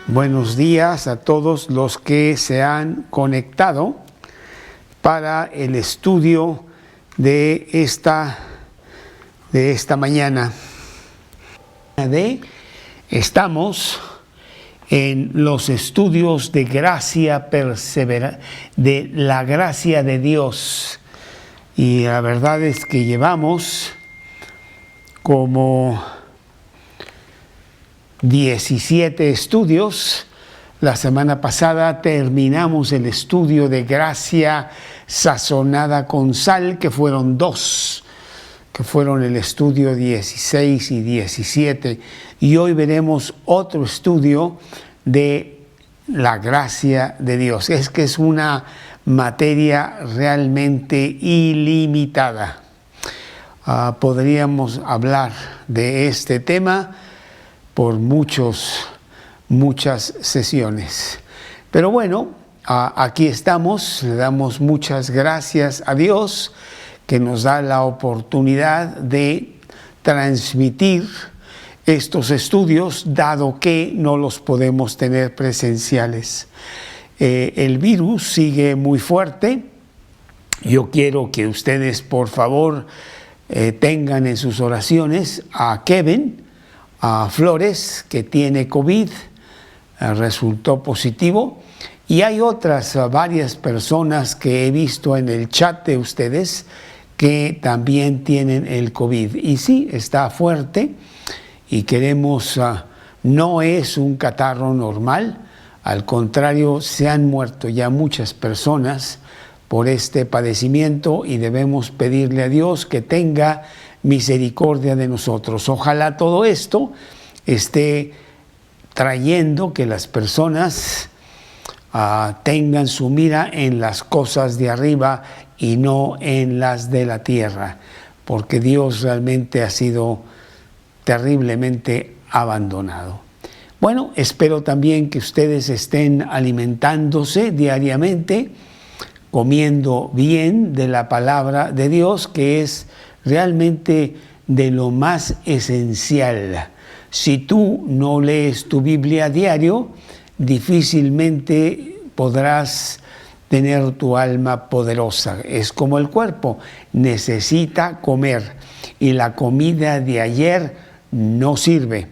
Buenos días a todos los que se han conectado para el estudio de esta mañana. Estamos en los estudios de gracia de la gracia de Dios. Y la verdad es que llevamos como 17 estudios. La semana pasada terminamos el estudio de gracia sazonada con sal, que fueron 2, que fueron el estudio 16 y 17. Y hoy veremos otro estudio de la gracia de Dios. Es que es una materia realmente ilimitada. Podríamos hablar de este tema por muchas sesiones. Pero bueno, aquí estamos, le damos muchas gracias a Dios que nos da la oportunidad de transmitir estos estudios, dado que no los podemos tener presenciales. El virus sigue muy fuerte. Yo quiero que ustedes, por favor, tengan en sus oraciones a Kevin Flores, que tiene COVID, resultó positivo, y hay otras varias personas que he visto en el chat de ustedes que también tienen el COVID. Y sí, está fuerte y queremos, no es un catarro normal, al contrario, se han muerto ya muchas personas por este padecimiento y debemos pedirle a Dios que tenga misericordia de nosotros. Ojalá todo esto esté trayendo que las personas tengan su mira en las cosas de arriba y no en las de la tierra, porque Dios realmente ha sido terriblemente abandonado. Bueno, espero también que ustedes estén alimentándose diariamente, comiendo bien de la palabra de Dios, que es realmente de lo más esencial. Si tú no lees tu Biblia a diario, difícilmente podrás tener tu alma poderosa. Es como el cuerpo, necesita comer y la comida de ayer no sirve.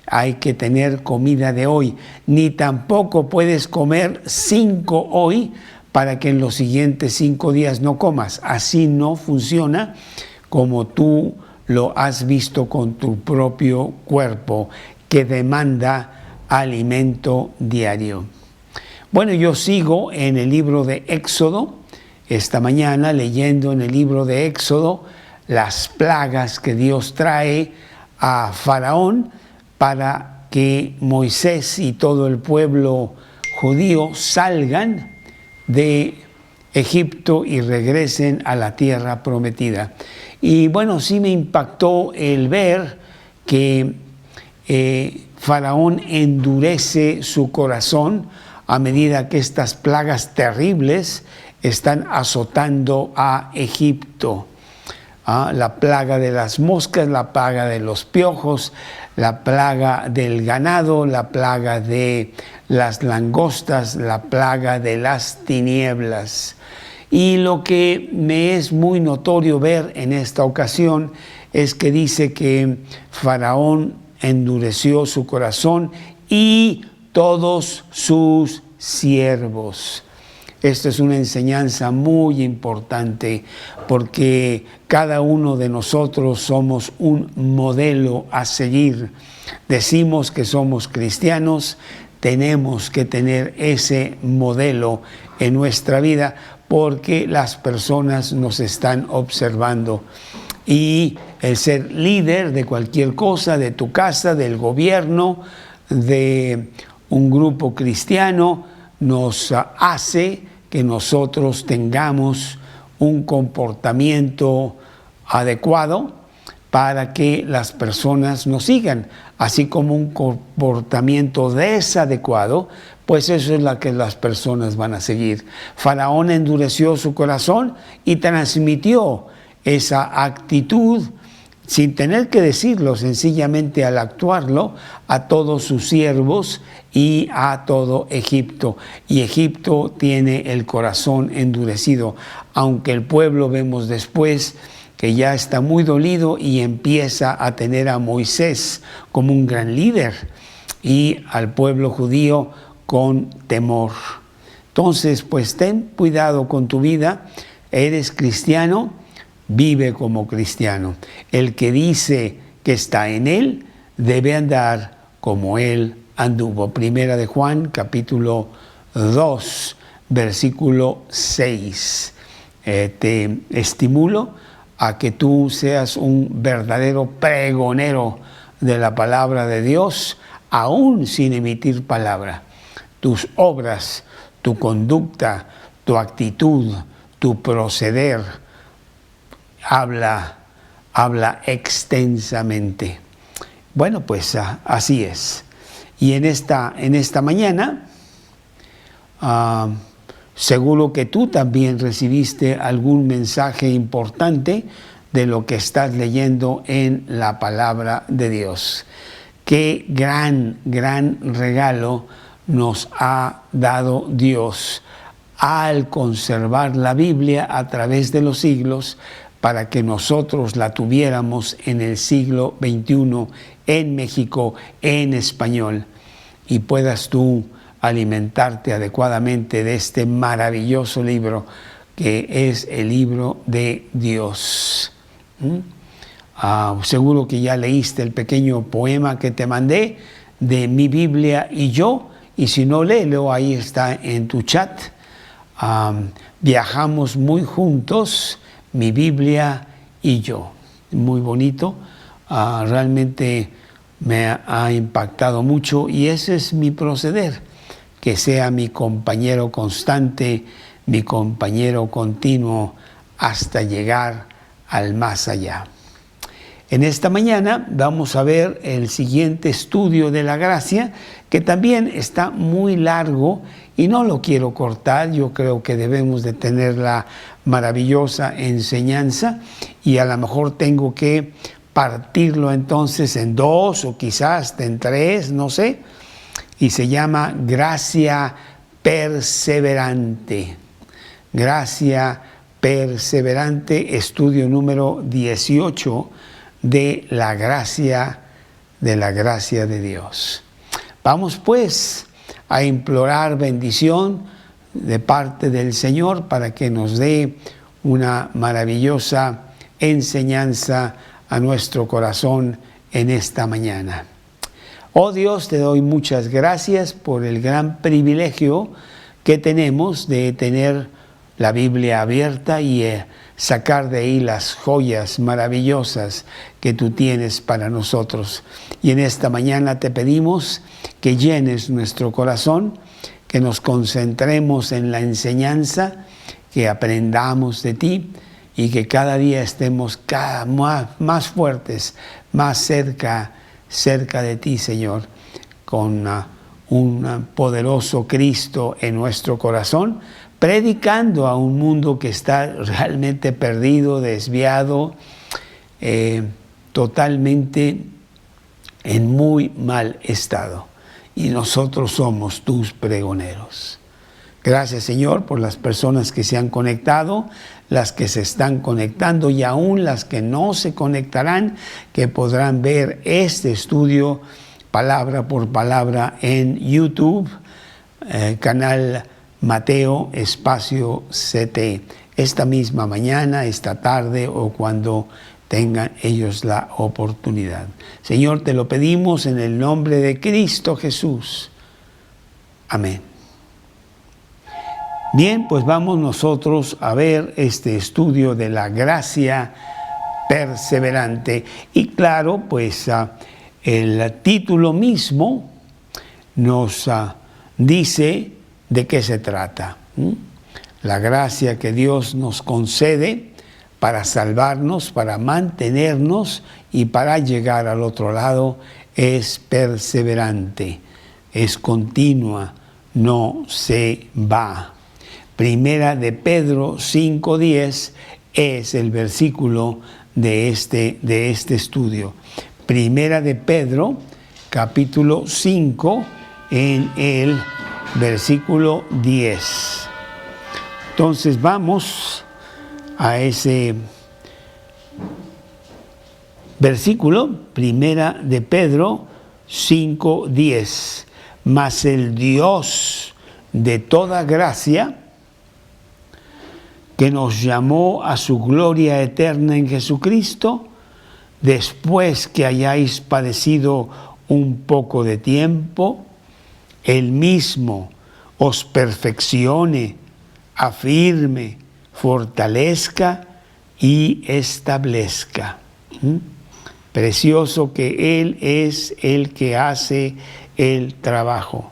Hay que tener comida de hoy. Ni tampoco puedes comer 5 hoy para que en los siguientes 5 días no comas. Así no funciona como tú lo has visto con tu propio cuerpo, que demanda alimento diario. Bueno, yo sigo en el libro de Éxodo, esta mañana leyendo en el libro de Éxodo las plagas que Dios trae a Faraón para que Moisés y todo el pueblo judío salgan de Egipto y regresen a la tierra prometida. Y bueno, sí me impactó el ver que Faraón endurece su corazón a medida que estas plagas terribles están azotando a Egipto. La plaga de las moscas, la plaga de los piojos, la plaga del ganado, la plaga de las langostas, la plaga de las tinieblas. Y lo que me es muy notorio ver en esta ocasión es que dice que Faraón endureció su corazón y todos sus siervos. Esta es una enseñanza muy importante porque cada uno de nosotros somos un modelo a seguir. Decimos que somos cristianos, tenemos que tener ese modelo en nuestra vida porque las personas nos están observando. Y el ser líder de cualquier cosa, de tu casa, del gobierno, de un grupo cristiano, nos hace que nosotros tengamos un comportamiento adecuado para que las personas nos sigan, así como un comportamiento desadecuado, pues eso es lo que las personas van a seguir. Faraón endureció su corazón y transmitió esa actitud sin tener que decirlo, sencillamente al actuarlo, a todos sus siervos y a todo Egipto. Y Egipto tiene el corazón endurecido, aunque el pueblo, vemos después, que ya está muy dolido y empieza a tener a Moisés como un gran líder y al pueblo judío con temor. Entonces, pues ten cuidado con tu vida. Eres cristiano, vive como cristiano. El que dice que está en él debe andar como él anduvo. Primera de Juan, capítulo 2, versículo 6. Te estimulo a que tú seas un verdadero pregonero de la palabra de Dios, aún sin emitir palabra. Tus obras, tu conducta, tu actitud, tu proceder, habla extensamente. Bueno, pues así es. Y en esta mañana, seguro que tú también recibiste algún mensaje importante de lo que estás leyendo en la palabra de Dios. Qué gran regalo nos ha dado Dios al conservar la Biblia a través de los siglos para que nosotros la tuviéramos en el siglo XXI, en México, en español, y puedas tú alimentarte adecuadamente de este maravilloso libro que es el libro de Dios. Seguro que ya leíste el pequeño poema que te mandé de Mi Biblia y yo, y si no, léelo, ahí está en tu chat. Viajamos muy juntos, mi Biblia y yo. Muy bonito, realmente me ha impactado mucho y ese es mi proceder. Que sea mi compañero constante, mi compañero continuo hasta llegar al más allá. En esta mañana vamos a ver el siguiente estudio de la gracia, que también está muy largo y no lo quiero cortar. Yo creo que debemos de tener la maravillosa enseñanza y a lo mejor tengo que partirlo entonces en 2 o quizás en 3, no sé. Y se llama gracia perseverante. Gracia perseverante, estudio número 18 de la gracia de Dios. Vamos pues a implorar bendición de parte del Señor para que nos dé una maravillosa enseñanza a nuestro corazón en esta mañana. Oh Dios, te doy muchas gracias por el gran privilegio que tenemos de tener la Biblia abierta y sacar de ahí las joyas maravillosas que tú tienes para nosotros. Y en esta mañana te pedimos que llenes nuestro corazón, que nos concentremos en la enseñanza, que aprendamos de ti y que cada día estemos más fuertes, más cerca de ti, Señor, con un poderoso Cristo en nuestro corazón, predicando a un mundo que está realmente perdido, desviado, totalmente en muy mal estado. Y nosotros somos tus pregoneros. Gracias, Señor, por las personas que se han conectado, las que se están conectando y aún las que no se conectarán, que podrán ver este estudio palabra por palabra en YouTube, canal Mateo Espacio CT, esta misma mañana, esta tarde o cuando tengan ellos la oportunidad. Señor, te lo pedimos en el nombre de Cristo Jesús. Amén. Bien, pues vamos nosotros a ver este estudio de la gracia perseverante. Y claro, pues el título mismo nos dice de qué se trata. La gracia que Dios nos concede para salvarnos, para mantenernos y para llegar al otro lado es perseverante, es continua, no se va. Primera de Pedro 5:10 es el versículo de este estudio. Primera de Pedro, capítulo 5, en el versículo 10. Entonces vamos a ese versículo, Primera de Pedro 5:10. Mas el Dios de toda gracia, que nos llamó a su gloria eterna en Jesucristo, después que hayáis padecido un poco de tiempo, Él mismo os perfeccione, afirme, fortalezca y establezca. Precioso que Él es el que hace el trabajo.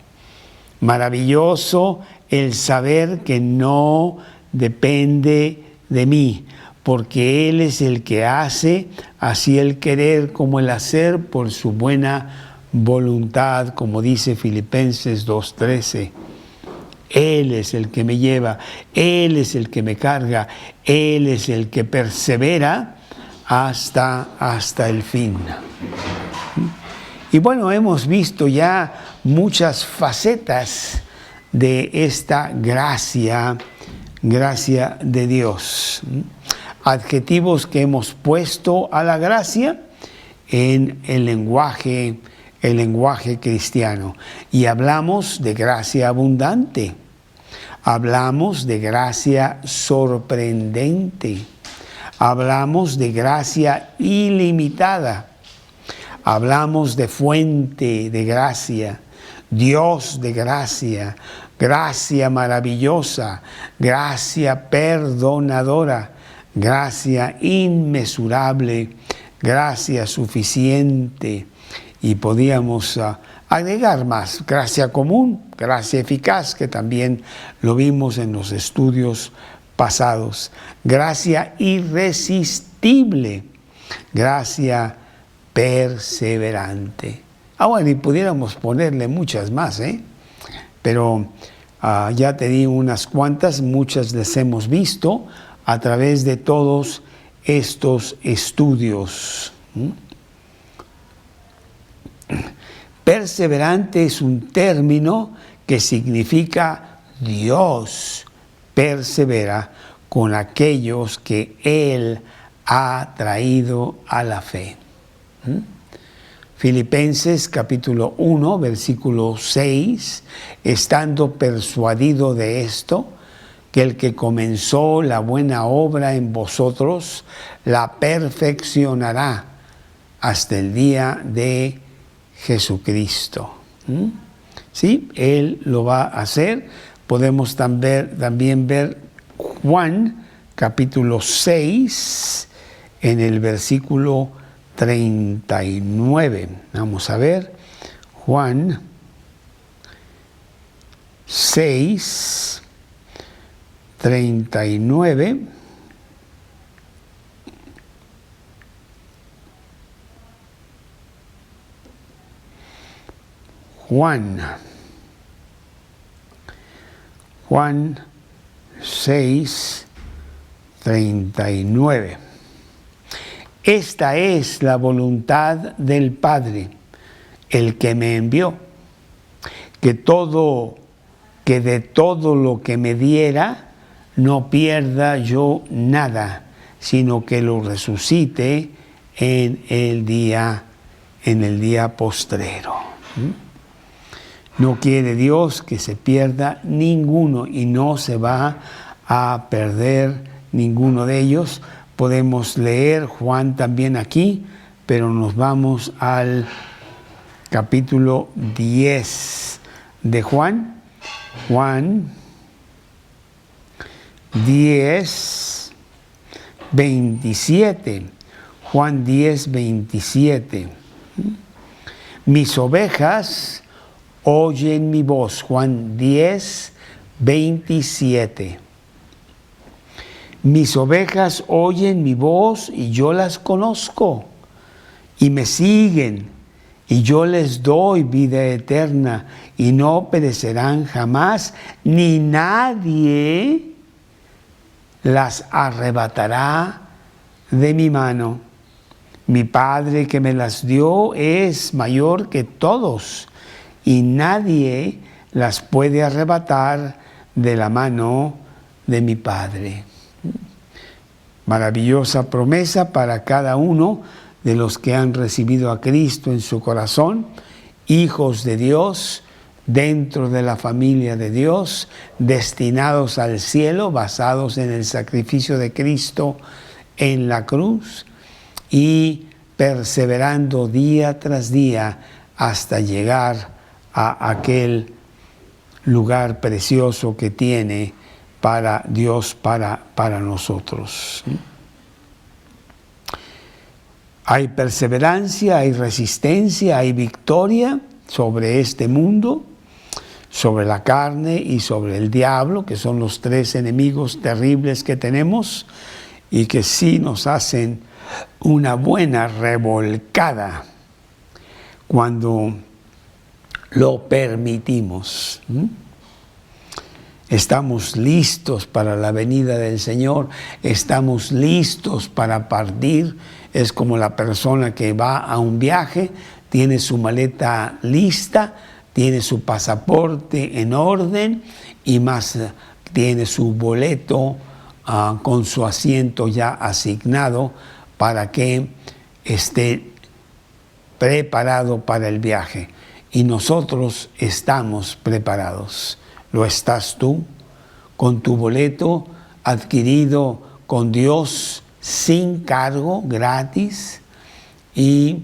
Maravilloso el saber que no depende de mí, porque Él es el que hace, así el querer como el hacer por su buena voluntad, como dice Filipenses 2:13. Él es el que me lleva, Él es el que me carga, Él es el que persevera hasta el fin. Y bueno, hemos visto ya muchas facetas de esta gracia de Dios. Adjetivos que hemos puesto a la gracia en el lenguaje cristiano. Y hablamos de gracia abundante, hablamos de gracia sorprendente, hablamos de gracia ilimitada, hablamos de fuente de gracia, Dios de gracia, gracia maravillosa, gracia perdonadora, gracia inmesurable, gracia suficiente. Y podíamos agregar más, gracia común, gracia eficaz, que también lo vimos en los estudios pasados, gracia irresistible, gracia perseverante. Bueno, y pudiéramos ponerle muchas más, pero ya te di unas cuantas, muchas las hemos visto a través de todos estos estudios. Perseverante es un término que significa Dios persevera con aquellos que Él ha traído a la fe. Filipenses capítulo 1, versículo 6, estando persuadido de esto, que el que comenzó la buena obra en vosotros, la perfeccionará hasta el día de Jesucristo. ¿Sí? Él lo va a hacer. Podemos también ver Juan capítulo 6 en el versículo 39. Vamos a ver Juan 6, 39. Juan 6, 39. Esta es la voluntad del Padre, el que me envió, que de todo lo que me diera, no pierda yo nada, sino que lo resucite en el día postrero. No quiere Dios que se pierda ninguno, y no se va a perder ninguno de ellos. Podemos leer Juan también aquí, pero nos vamos al capítulo 10 de Juan. Juan 10, 27. Juan 10, 27. Mis ovejas oyen mi voz. Juan 10, 27. Mis ovejas oyen mi voz y yo las conozco y me siguen, y yo les doy vida eterna y no perecerán jamás, ni nadie las arrebatará de mi mano. Mi Padre que me las dio es mayor que todos, y nadie las puede arrebatar de la mano de mi Padre. Maravillosa promesa para cada uno de los que han recibido a Cristo en su corazón, hijos de Dios, dentro de la familia de Dios, destinados al cielo, basados en el sacrificio de Cristo en la cruz y perseverando día tras día hasta llegar a aquel lugar precioso que tiene para Dios, para nosotros. Hay perseverancia, hay resistencia, hay victoria sobre este mundo, sobre la carne y sobre el diablo, que son los tres enemigos terribles que tenemos y que sí nos hacen una buena revolcada cuando lo permitimos. Estamos listos para la venida del Señor, estamos listos para partir. Es como la persona que va a un viaje, tiene su maleta lista, tiene su pasaporte en orden y más tiene su boleto con su asiento ya asignado para que esté preparado para el viaje. Y nosotros estamos preparados. ¿Lo estás tú? Con tu boleto adquirido con Dios sin cargo, gratis, y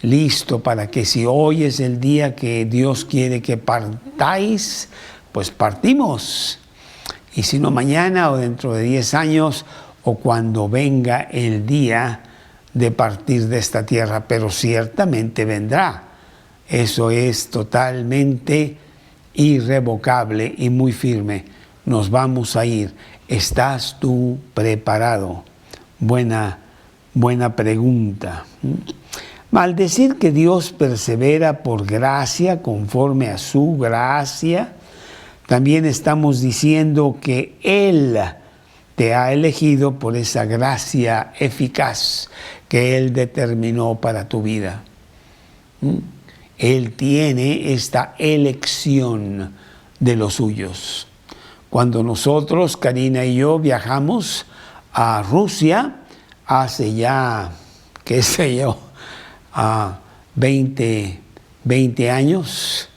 listo para que si hoy es el día que Dios quiere que partáis, pues partimos. Y si no mañana o dentro de 10 años o cuando venga el día de partir de esta tierra, pero ciertamente vendrá. Eso es totalmente irrevocable y muy firme. Nos vamos a ir. ¿Estás tú preparado? Buena pregunta. Al decir que Dios persevera por gracia, conforme a su gracia, también estamos diciendo que Él te ha elegido por esa gracia eficaz que Él determinó para tu vida. Él tiene esta elección de los suyos. Cuando nosotros, Karina y yo, viajamos a Rusia, hace ya, qué sé yo, 20 años,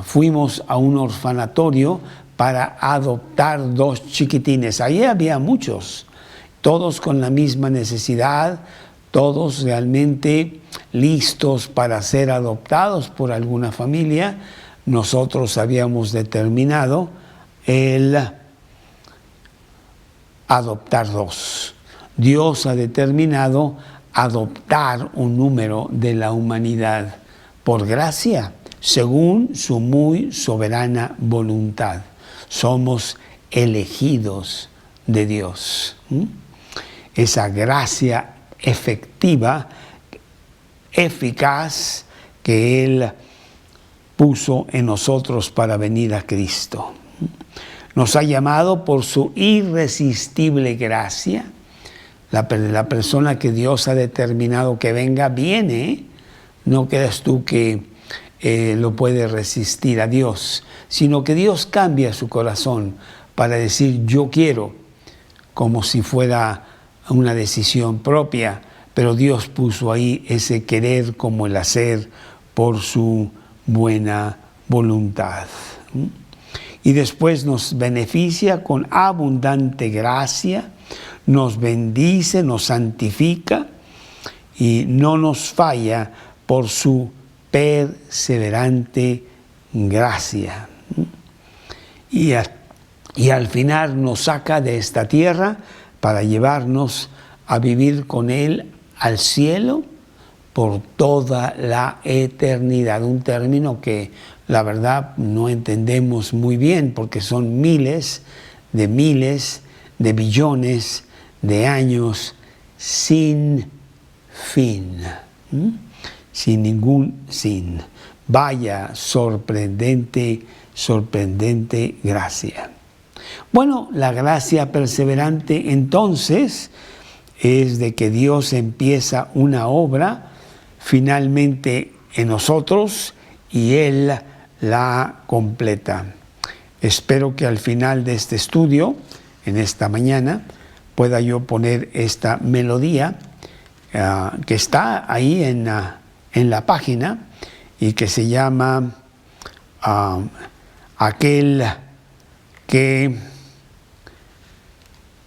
fuimos a un orfanatorio para adoptar 2 chiquitines. Ahí había muchos, todos con la misma necesidad, todos realmente listos para ser adoptados por alguna familia. Nosotros habíamos determinado el adoptar 2. Dios ha determinado adoptar un número de la humanidad por gracia, según su muy soberana voluntad. Somos elegidos de Dios. Esa gracia efectiva, eficaz, que Él puso en nosotros para venir a Cristo. Nos ha llamado por su irresistible gracia. La persona que Dios ha determinado que venga, viene. No creas tú que lo puede resistir a Dios, sino que Dios cambia su corazón para decir yo quiero, como si fuera una decisión propia, pero Dios puso ahí ese querer como el hacer por su buena voluntad. Y después nos beneficia con abundante gracia, nos bendice, nos santifica y no nos falla por su perseverante gracia. Y al final nos saca de esta tierra para llevarnos a vivir con Él al cielo por toda la eternidad. Un término que la verdad no entendemos muy bien porque son miles de billones de años sin fin. Sin ningún sin. Vaya sorprendente gracia. Bueno, la gracia perseverante entonces es de que Dios empieza una obra finalmente en nosotros y Él la completa. Espero que al final de este estudio, en esta mañana, pueda yo poner esta melodía que está ahí en la página y que se llama Aquel que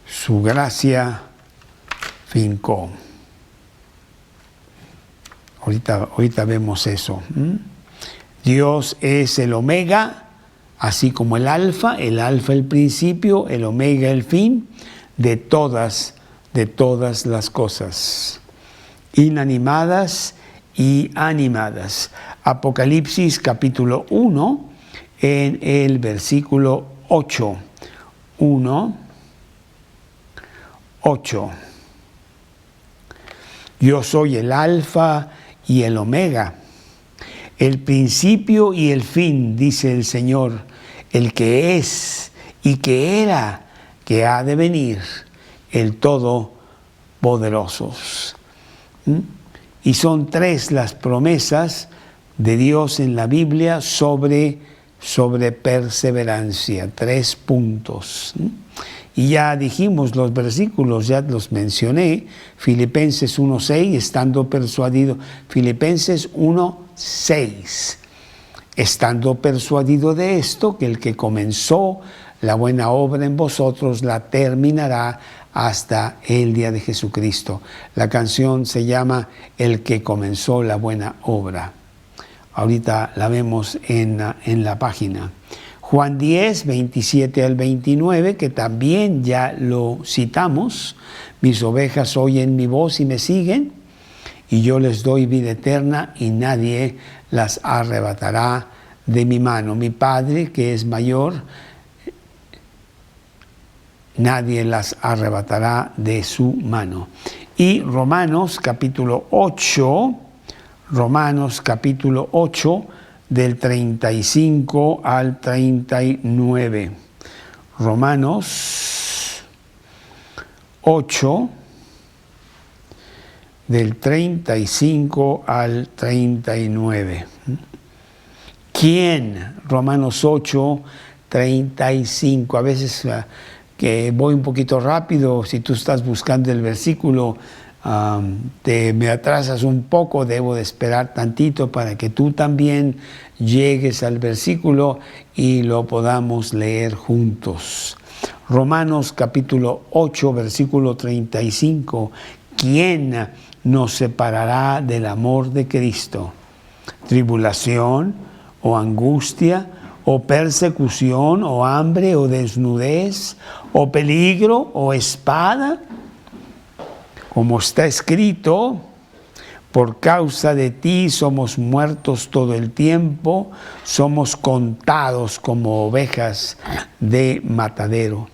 su gracia fincó. Ahorita vemos eso. Dios es el omega, así como el alfa el principio, el omega el fin de todas las cosas, inanimadas y animadas. Apocalipsis capítulo 1, en el versículo 8. 8. Yo soy el alfa y el omega, el principio y el fin, dice el Señor, el que es y que era, que ha de venir, el Todopoderoso. Y son 3 las promesas de Dios en la Biblia sobre perseverancia, 3 puntos. Y ya dijimos los versículos, ya los mencioné. Filipenses 1:6, estando persuadido. Filipenses 1:6. Estando persuadido de esto, que el que comenzó la buena obra en vosotros la terminará hasta el día de Jesucristo. La canción se llama El que comenzó la buena obra. Ahorita la vemos en la página. Juan 10, 27 al 29, que también ya lo citamos. Mis ovejas oyen mi voz y me siguen, y yo les doy vida eterna, y nadie las arrebatará de mi mano. Mi Padre, que es mayor, nadie las arrebatará de su mano. Y Romanos capítulo 8, del 35 al 39. Romanos 8, del 35 al 39. ¿Quién? Romanos 8, 35. A veces que voy un poquito rápido, si tú estás buscando el versículo, me atrasas un poco, debo de esperar tantito para que tú también llegues al versículo y lo podamos leer juntos. Romanos capítulo 8, versículo 35. ¿Quién nos separará del amor de Cristo? ¿Tribulación o angustia o persecución o hambre o desnudez o peligro o espada? Como está escrito, por causa de ti somos muertos todo el tiempo, somos contados como ovejas de matadero.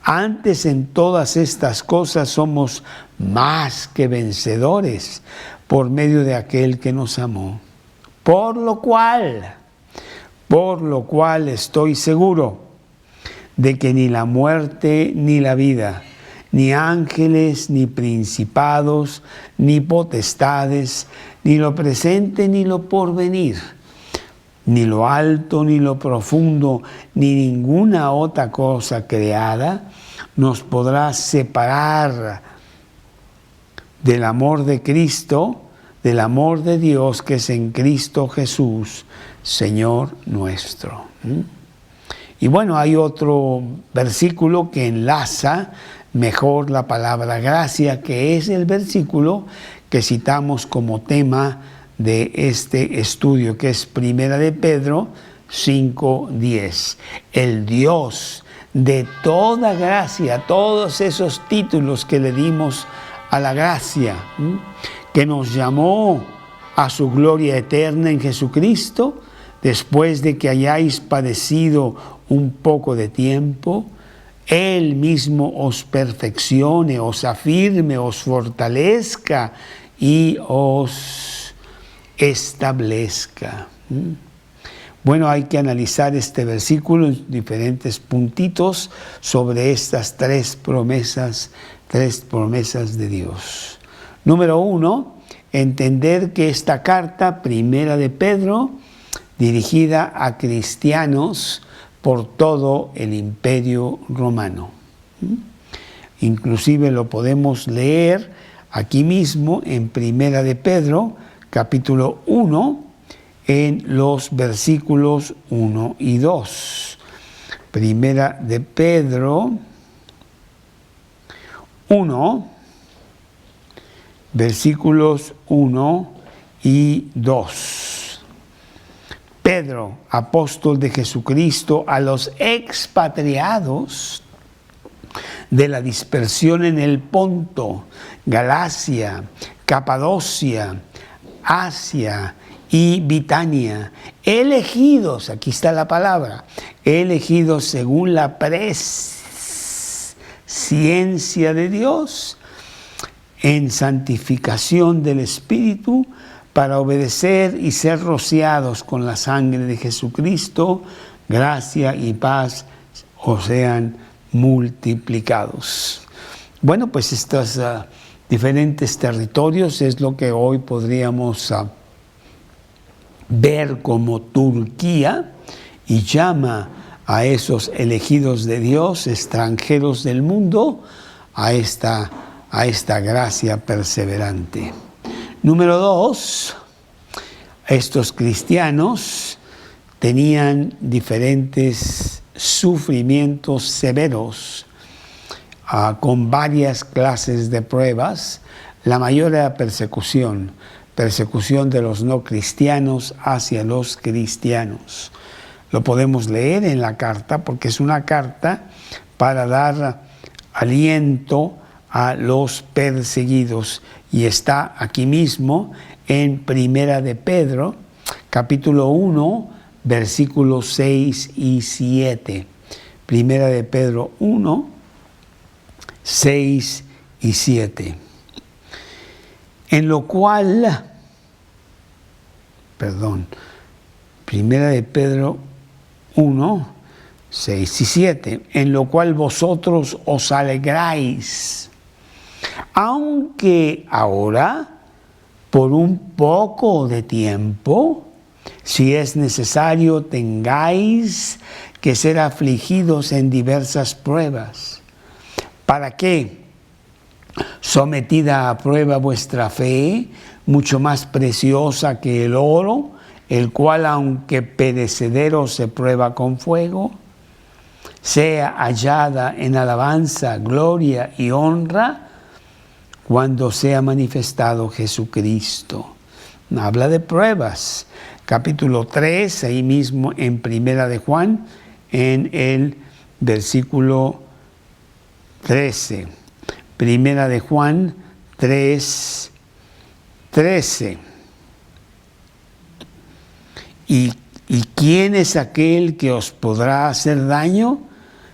Antes en todas estas cosas somos más que vencedores por medio de aquel que nos amó. Por lo cual estoy seguro de que ni la muerte ni la vida, ni ángeles, ni principados, ni potestades, ni lo presente, ni lo porvenir, ni lo alto, ni lo profundo, ni ninguna otra cosa creada nos podrá separar del amor de Cristo, del amor de Dios que es en Cristo Jesús, Señor nuestro. Y bueno, hay otro versículo que enlaza mejor la palabra gracia, que es el versículo que citamos como tema de este estudio, que es Primera de Pedro 5:10. El Dios de toda gracia, todos esos títulos que le dimos a la gracia, que nos llamó a su gloria eterna en Jesucristo, después de que hayáis padecido un poco de tiempo, Él mismo os perfeccione, os afirme, os fortalezca y os establezca. Bueno, hay que analizar este versículo en diferentes puntitos sobre estas 3 promesas 3 promesas de Dios. Número 1, entender que esta carta, primera de Pedro, dirigida a cristianos por todo el Imperio Romano. Inclusive lo podemos leer aquí mismo en Primera de Pedro, capítulo 1, en los versículos 1 y 2. Primera de Pedro 1, versículos 1 y 2. Pedro, apóstol de Jesucristo, a los expatriados de la dispersión en el Ponto, Galacia, Capadocia, Asia y Bitania, elegidos, aquí está la palabra, elegidos según la presciencia de Dios, en santificación del Espíritu, para obedecer y ser rociados con la sangre de Jesucristo, gracia y paz os sean multiplicados. Bueno, pues estos diferentes territorios es lo que hoy podríamos ver como Turquía, y llama a esos elegidos de Dios, extranjeros del mundo, a esta gracia perseverante. Número 2, estos cristianos tenían diferentes sufrimientos severos, con varias clases de pruebas. La mayor era persecución de los no cristianos hacia los cristianos. Lo podemos leer en la carta, porque es una carta para dar aliento a los perseguidos, y está aquí mismo en Primera de Pedro, capítulo 1, versículos 6 y 7. Primera de Pedro 1, 6 y 7. En lo cual, Primera de Pedro 1, 6 y 7, en lo cual vosotros os alegráis, aunque ahora, por un poco de tiempo, si es necesario, tengáis que ser afligidos en diversas pruebas. ¿Para qué? Sometida a prueba vuestra fe, mucho más preciosa que el oro, el cual, aunque perecedero se prueba con fuego, sea hallada en alabanza, gloria y honra cuando sea manifestado Jesucristo. Habla de pruebas. Capítulo 3, ahí mismo en Primera de Juan, en el versículo 13. Primera de Juan 3, 13. ¿Y quién es aquel que os podrá hacer daño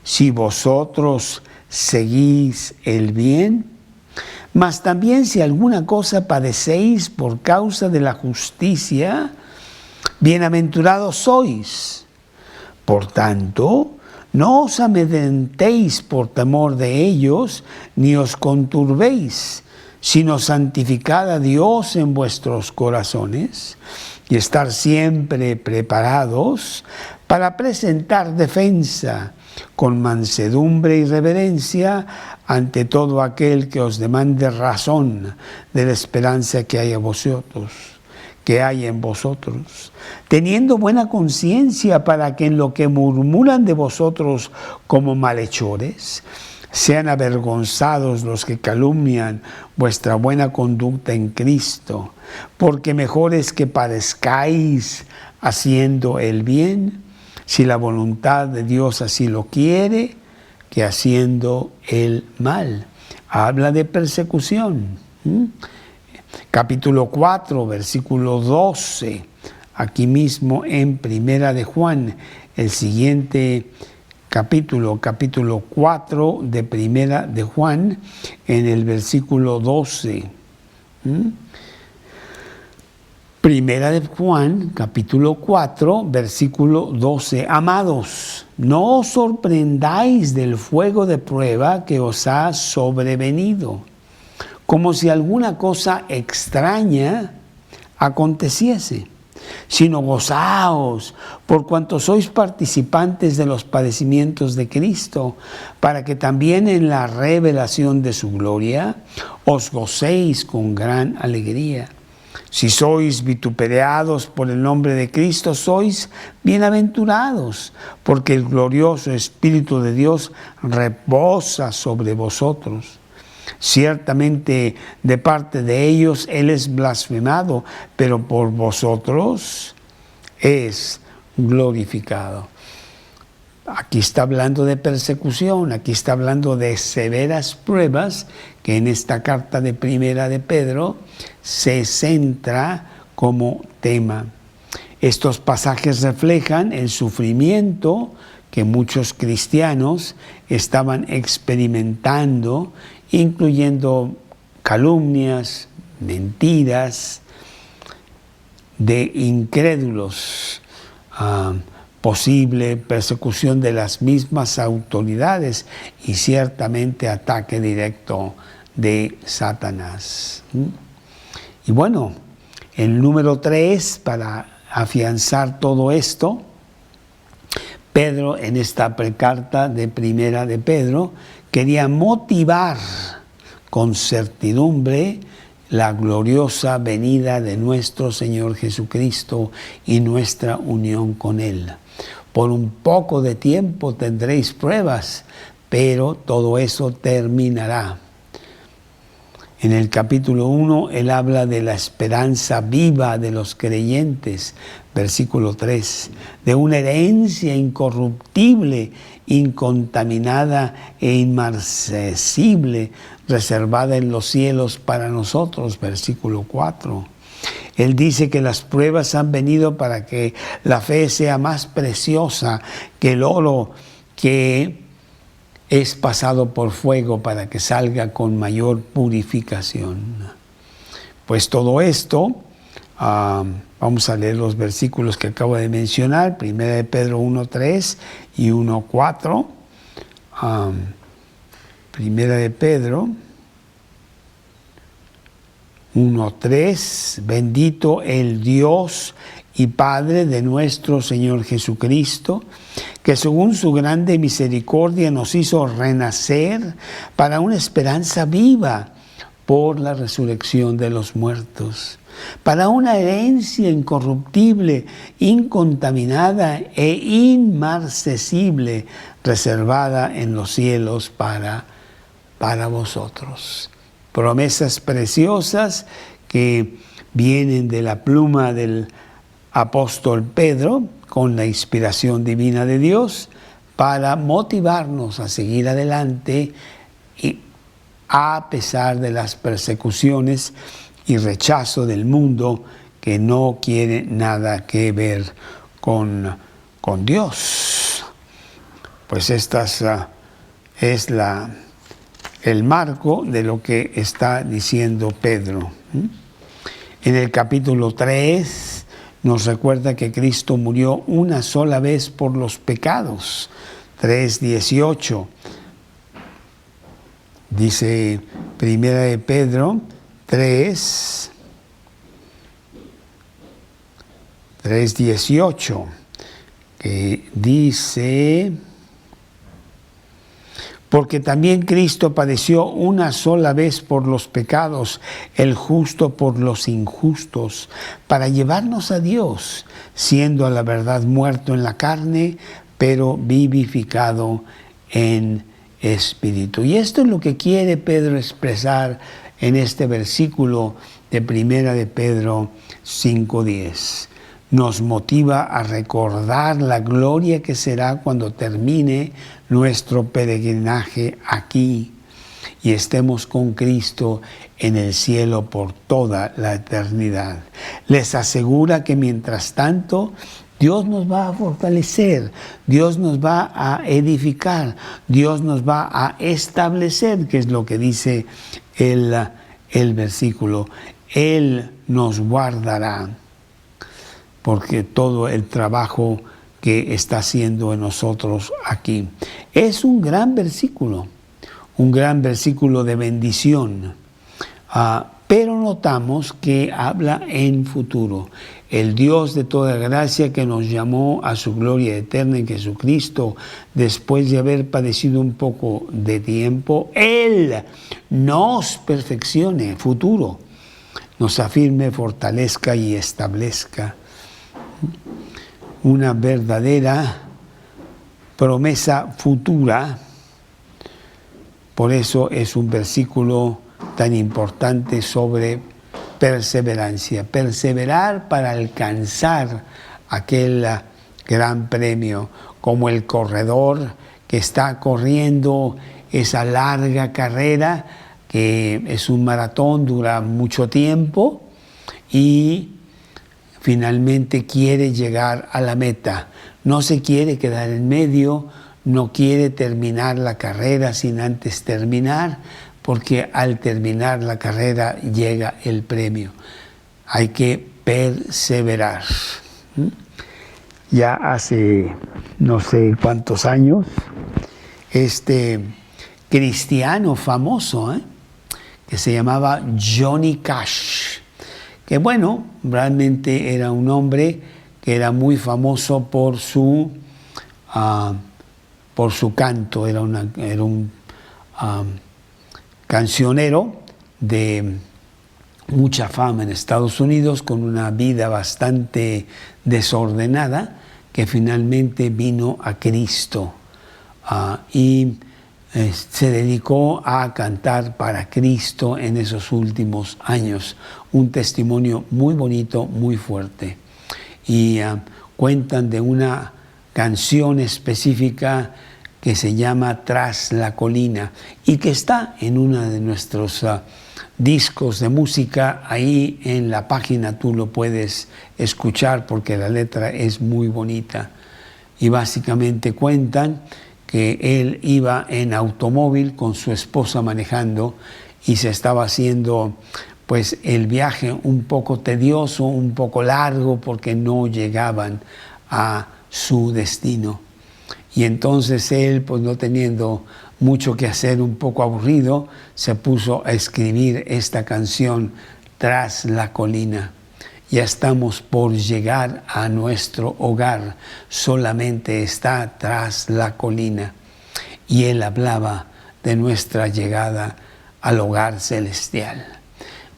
si vosotros seguís el bien? Mas también si alguna cosa padecéis por causa de la justicia, bienaventurados sois. Por tanto, no os amedrentéis por temor de ellos, ni os conturbéis, sino santificad a Dios en vuestros corazones, y estar siempre preparados para presentar defensa con mansedumbre y reverencia ante todo aquel que os demande razón de la esperanza que hay en vosotros, teniendo buena conciencia, para que en lo que murmuran de vosotros como malhechores, sean avergonzados los que calumnian vuestra buena conducta en Cristo, porque mejor es que padezcáis haciendo el bien, si la voluntad de Dios así lo quiere, que haciendo el mal. Habla de persecución. Capítulo 4, versículo 12, aquí mismo en Primera de Juan, el siguiente capítulo 4 de Primera de Juan, en el versículo 12. Primera de Juan, capítulo 4, versículo 12. Amados, no os sorprendáis del fuego de prueba que os ha sobrevenido, como si alguna cosa extraña aconteciese, sino gozaos por cuanto sois participantes de los padecimientos de Cristo, para que también en la revelación de su gloria os gocéis con gran alegría. Si sois vituperados por el nombre de Cristo, sois bienaventurados, porque el glorioso Espíritu de Dios reposa sobre vosotros. Ciertamente de parte de ellos Él es blasfemado, pero por vosotros es glorificado. Aquí está hablando de persecución, aquí está hablando de severas pruebas que en esta carta de Primera de Pedro se centra como tema. Estos pasajes reflejan el sufrimiento que muchos cristianos estaban experimentando, incluyendo calumnias, mentiras de incrédulos, posible persecución de las mismas autoridades y ciertamente ataque directo de Satanás. Y bueno, el número 3, para afianzar todo esto, Pedro en esta precarta de Primera de Pedro quería motivar con certidumbre la gloriosa venida de nuestro Señor Jesucristo y nuestra unión con Él. Por un poco de tiempo tendréis pruebas, pero todo eso terminará. En el capítulo 1, él habla de la esperanza viva de los creyentes, versículo 3, de una herencia incorruptible, incontaminada e inmarcesible, reservada en los cielos para nosotros, versículo 4. Él dice que las pruebas han venido para que la fe sea más preciosa que el oro que es pasado por fuego, para que salga con mayor purificación. Pues todo esto, vamos a leer los versículos que acabo de mencionar, 1 de Pedro 1:3 y 1:4. 1 de Pedro 1:3, bendito el Dios y Padre de nuestro Señor Jesucristo, que según su grande misericordia nos hizo renacer para una esperanza viva por la resurrección de los muertos, para una herencia incorruptible, incontaminada e inmarcesible, reservada en los cielos para vosotros. Promesas preciosas que vienen de la pluma del apóstol Pedro, con la inspiración divina de Dios, para motivarnos a seguir adelante y a pesar de las persecuciones y rechazo del mundo que no quiere nada que ver con Dios. Pues esta es el marco de lo que está diciendo Pedro. En el capítulo 3 nos recuerda que Cristo murió una sola vez por los pecados. 3:18. Dice Primera de Pedro 3:18, que dice: porque también Cristo padeció una sola vez por los pecados, el justo por los injustos, para llevarnos a Dios, siendo a la verdad muerto en la carne, pero vivificado en espíritu. Y esto es lo que quiere Pedro expresar en este versículo de Primera de Pedro 5:10. Nos motiva a recordar la gloria que será cuando termine nuestro peregrinaje aquí y estemos con Cristo en el cielo por toda la eternidad. Les asegura que mientras tanto Dios nos va a fortalecer, Dios nos va a edificar, Dios nos va a establecer, que es lo que dice el versículo. Él nos guardará. porque todo el trabajo que está haciendo en nosotros aquí. Es un gran versículo de bendición, pero notamos que habla en futuro. El Dios de toda gracia que nos llamó a su gloria eterna en Jesucristo, después de haber padecido un poco de tiempo, Él nos perfeccione, futuro, nos afirme, fortalezca y establezca. Una verdadera promesa futura. Por eso es un versículo tan importante sobre perseverancia. Perseverar para alcanzar aquel gran premio, como el corredor que está corriendo esa larga carrera, que es un maratón, dura mucho tiempo y finalmente quiere llegar a la meta. No se quiere quedar en medio, no quiere terminar la carrera sin antes terminar, porque al terminar la carrera llega el premio. Hay que perseverar. Ya hace no sé cuántos años, este cristiano famoso, que se llamaba Johnny Cash, que bueno, realmente era un hombre que era muy famoso por su canto, era un cancionero de mucha fama en Estados Unidos, con una vida bastante desordenada, que finalmente vino a Cristo y se dedicó a cantar para Cristo en esos últimos años. Un testimonio muy bonito, muy fuerte. Y cuentan de una canción específica que se llama Tras la colina y que está en uno de nuestros discos de música. Ahí en la página tú lo puedes escuchar porque la letra es muy bonita. Y básicamente cuentan que él iba en automóvil con su esposa manejando y se estaba haciendo pues el viaje un poco tedioso, un poco largo, porque no llegaban a su destino. Y entonces él, pues no teniendo mucho que hacer, un poco aburrido, se puso a escribir esta canción, Tras la colina. Ya estamos por llegar a nuestro hogar, solamente está tras la colina. Y él hablaba de nuestra llegada al hogar celestial.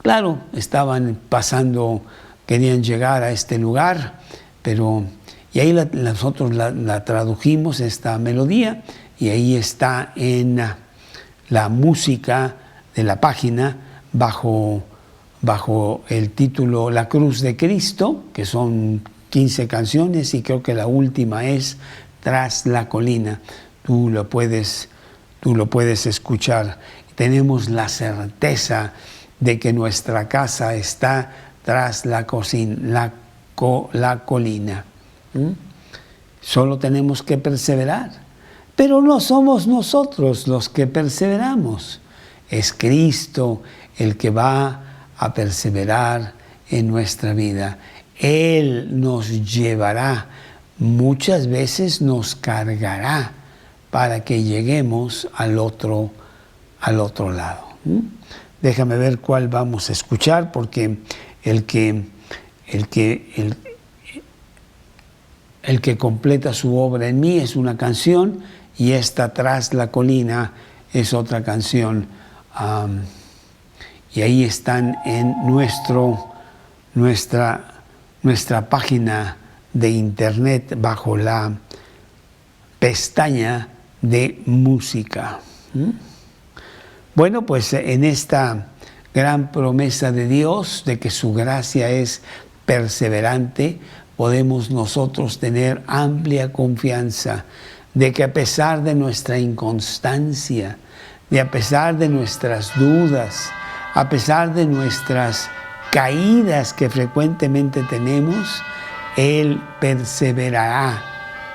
Claro, estaban pasando, querían llegar a este lugar, pero y ahí nosotros la tradujimos, esta melodía, y ahí está en la música de la página bajo el título La Cruz de Cristo, que son 15 canciones y creo que la última es Tras la colina. Tú lo puedes escuchar. Tenemos la certeza de que nuestra casa está tras la colina. Solo tenemos que perseverar, pero no somos nosotros los que perseveramos. Es Cristo el que va a perseverar en nuestra vida. Él nos llevará, muchas veces nos cargará para que lleguemos al otro lado. Déjame ver cuál vamos a escuchar, porque el que completa su obra en mí es una canción, y esta Tras la colina es otra canción. Y ahí están en nuestra página de internet bajo la pestaña de música. Bueno, pues en esta gran promesa de Dios de que su gracia es perseverante, podemos nosotros tener amplia confianza de que a pesar de nuestra inconstancia, de a pesar de nuestras dudas, a pesar de nuestras caídas que frecuentemente tenemos, Él perseverará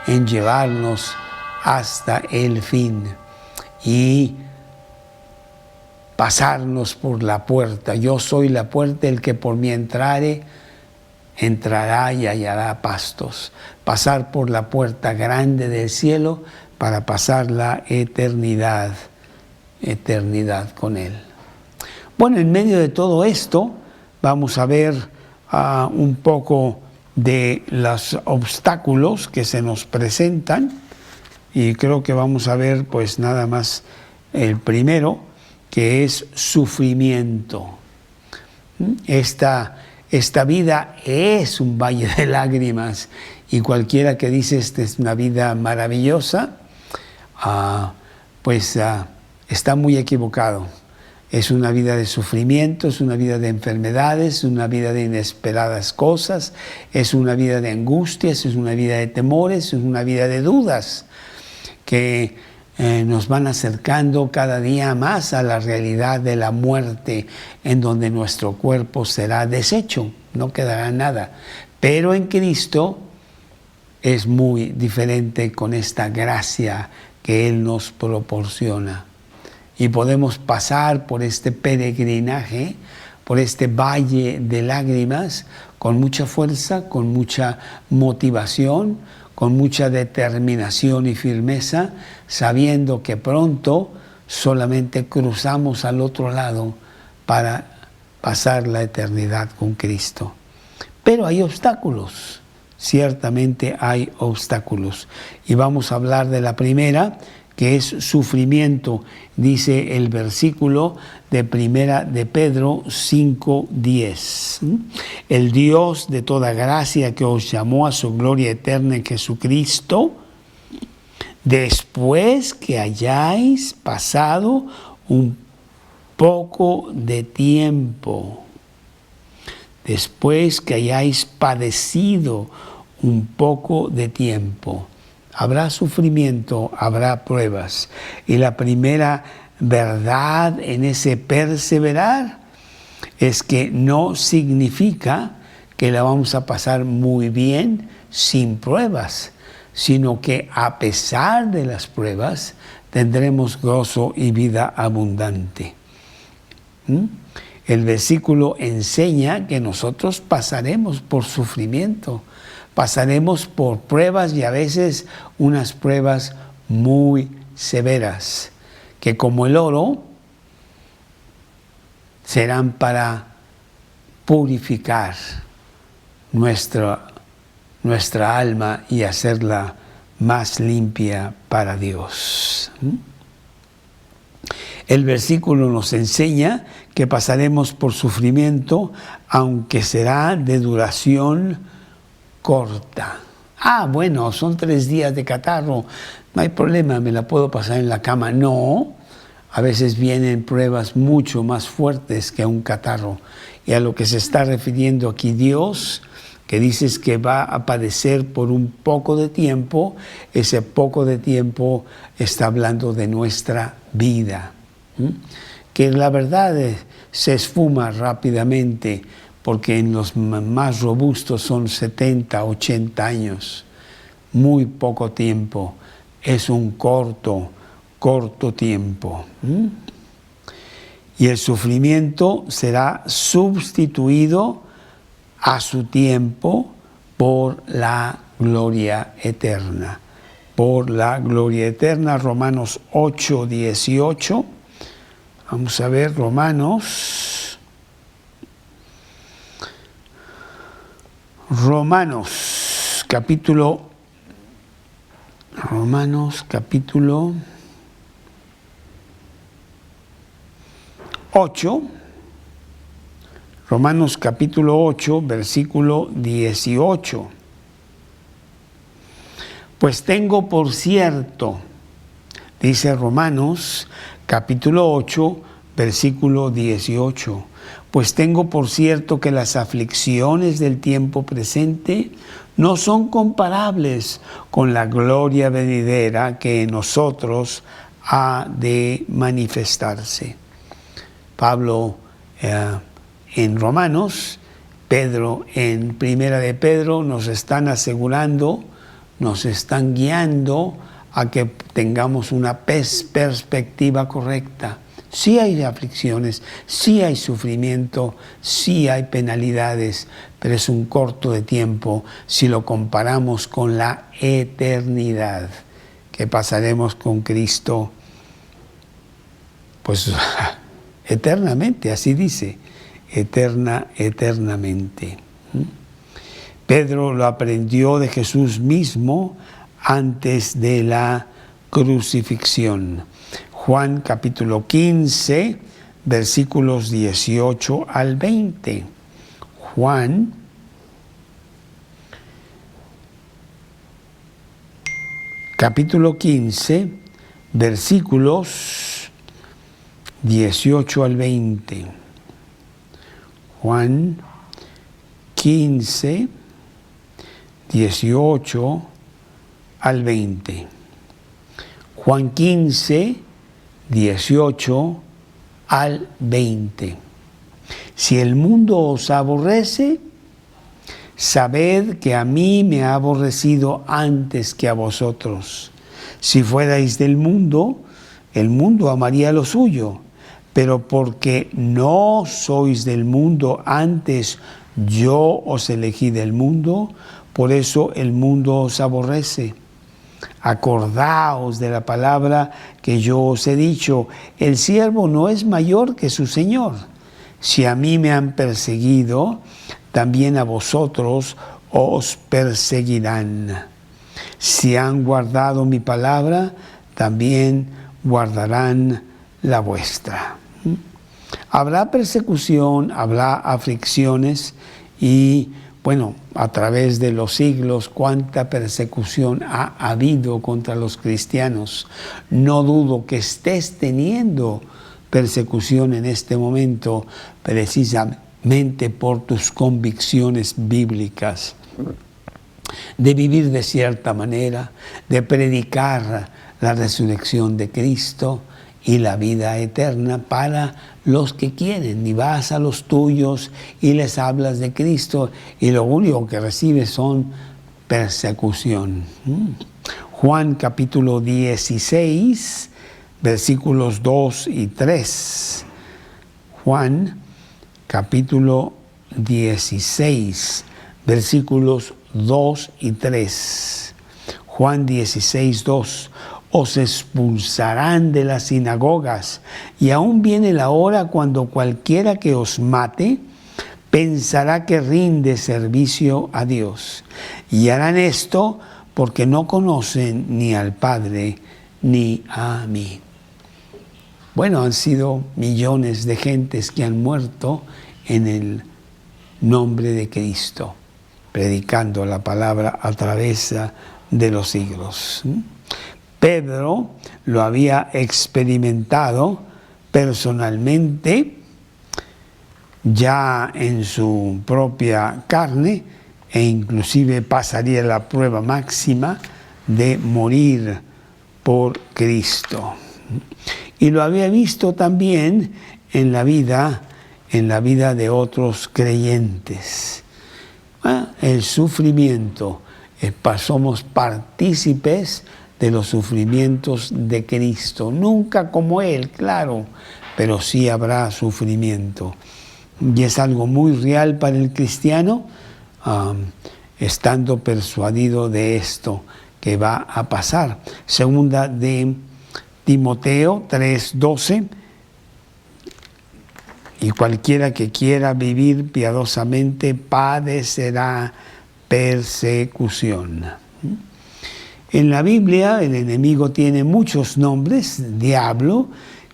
en llevarnos hasta el fin y pasarnos por la puerta. Yo soy la puerta, el que por mí entrare entrará y hallará pastos. Pasar por la puerta grande del cielo para pasar la eternidad con Él. Bueno, en medio de todo esto, vamos a ver un poco de los obstáculos que se nos presentan, y creo que vamos a ver pues nada más el primero, que es sufrimiento. Esta vida es un valle de lágrimas, y cualquiera que dice esta es una vida maravillosa, está muy equivocado. Es una vida de sufrimiento, es una vida de enfermedades, es una vida de inesperadas cosas, es una vida de angustias, es una vida de temores, es una vida de dudas que nos van acercando cada día más a la realidad de la muerte, en donde nuestro cuerpo será deshecho, no quedará nada. Pero en Cristo es muy diferente con esta gracia que Él nos proporciona. Y podemos pasar por este peregrinaje, por este valle de lágrimas, con mucha fuerza, con mucha motivación, con mucha determinación y firmeza, sabiendo que pronto solamente cruzamos al otro lado para pasar la eternidad con Cristo. Pero hay obstáculos, ciertamente hay obstáculos. Y vamos a hablar de la primera, que es sufrimiento. Dice el versículo de Primera de Pedro 5:10. El Dios de toda gracia, que os llamó a su gloria eterna en Jesucristo, después que hayáis pasado un poco de tiempo, después que hayáis padecido un poco de tiempo. Habrá sufrimiento, habrá pruebas. Y la primera verdad en ese perseverar es que no significa que la vamos a pasar muy bien sin pruebas, sino que a pesar de las pruebas tendremos gozo y vida abundante. El versículo enseña que nosotros pasaremos por sufrimiento, pasaremos por pruebas, y a veces unas pruebas muy severas, que como el oro serán para purificar nuestra alma y hacerla más limpia para Dios. El versículo nos enseña que pasaremos por sufrimiento, aunque será de duración corta. Bueno, son 3 días de catarro, no hay problema, me la puedo pasar en la cama. No, a veces vienen pruebas mucho más fuertes que un catarro. Y a lo que se está refiriendo aquí Dios, que dices que va a padecer por un poco de tiempo, ese poco de tiempo está hablando de nuestra vida, que la verdad se esfuma rápidamente, porque en los más robustos son 70, 80 años. Muy poco tiempo, es un corto tiempo. Y el sufrimiento será sustituido a su tiempo por la gloria eterna. Por la gloria eterna, Romanos 8:18. Vamos a ver Romanos capítulo 8, Romanos capítulo 8, versículo 18. Pues tengo por cierto, dice Romanos capítulo 8, versículo 18, pues tengo por cierto que las aflicciones del tiempo presente no son comparables con la gloria venidera que en nosotros ha de manifestarse. Pablo en Romanos, Pedro en Primera de Pedro nos están asegurando, nos están guiando a que tengamos una perspectiva correcta. Sí hay aflicciones, sí hay sufrimiento, sí hay penalidades, pero es un corto de tiempo si lo comparamos con la eternidad que pasaremos con Cristo, pues eternamente, así dice, eternamente. Pedro lo aprendió de Jesús mismo antes de la crucifixión. Juan capítulo 15, versículos 18 al 20. Juan capítulo 15, versículos 18 al 20. Juan 15, 18 al 20. Juan 15, 18 al 20. Si el mundo os aborrece, sabed que a mí me ha aborrecido antes que a vosotros. Si fuerais del mundo, el mundo amaría lo suyo, pero porque no sois del mundo, antes yo os elegí del mundo, por eso el mundo os aborrece. Acordaos de la palabra que yo os he dicho, el siervo no es mayor que su Señor. Si a mí me han perseguido, también a vosotros os perseguirán. Si han guardado mi palabra, también guardarán la vuestra. Habrá persecución, habrá aflicciones y, bueno, a través de los siglos, cuánta persecución ha habido contra los cristianos. No dudo que estés teniendo persecución en este momento, precisamente por tus convicciones bíblicas, de vivir de cierta manera, de predicar la resurrección de Cristo y la vida eterna para los que quieren. Y vas a los tuyos y les hablas de Cristo y lo único que recibes son persecución. Juan capítulo 16, versículos 2 y 3. Juan capítulo 16, versículos 2 y 3. Juan 16, 2. Os expulsarán de las sinagogas, y aún viene la hora cuando cualquiera que os mate pensará que rinde servicio a Dios. Y harán esto porque no conocen ni al Padre ni a mí. Bueno, han sido millones de gentes que han muerto en el nombre de Cristo, predicando la palabra a través de los siglos. Pedro lo había experimentado personalmente ya en su propia carne e inclusive pasaría la prueba máxima de morir por Cristo. Y lo había visto también en la vida de otros creyentes. El sufrimiento, somos partícipes de los sufrimientos de Cristo. Nunca como Él, claro, pero sí habrá sufrimiento. Y es algo muy real para el cristiano, estando persuadido de esto que va a pasar. Segunda de Timoteo 3:12. Y cualquiera que quiera vivir piadosamente padecerá persecución. En la Biblia el enemigo tiene muchos nombres: diablo,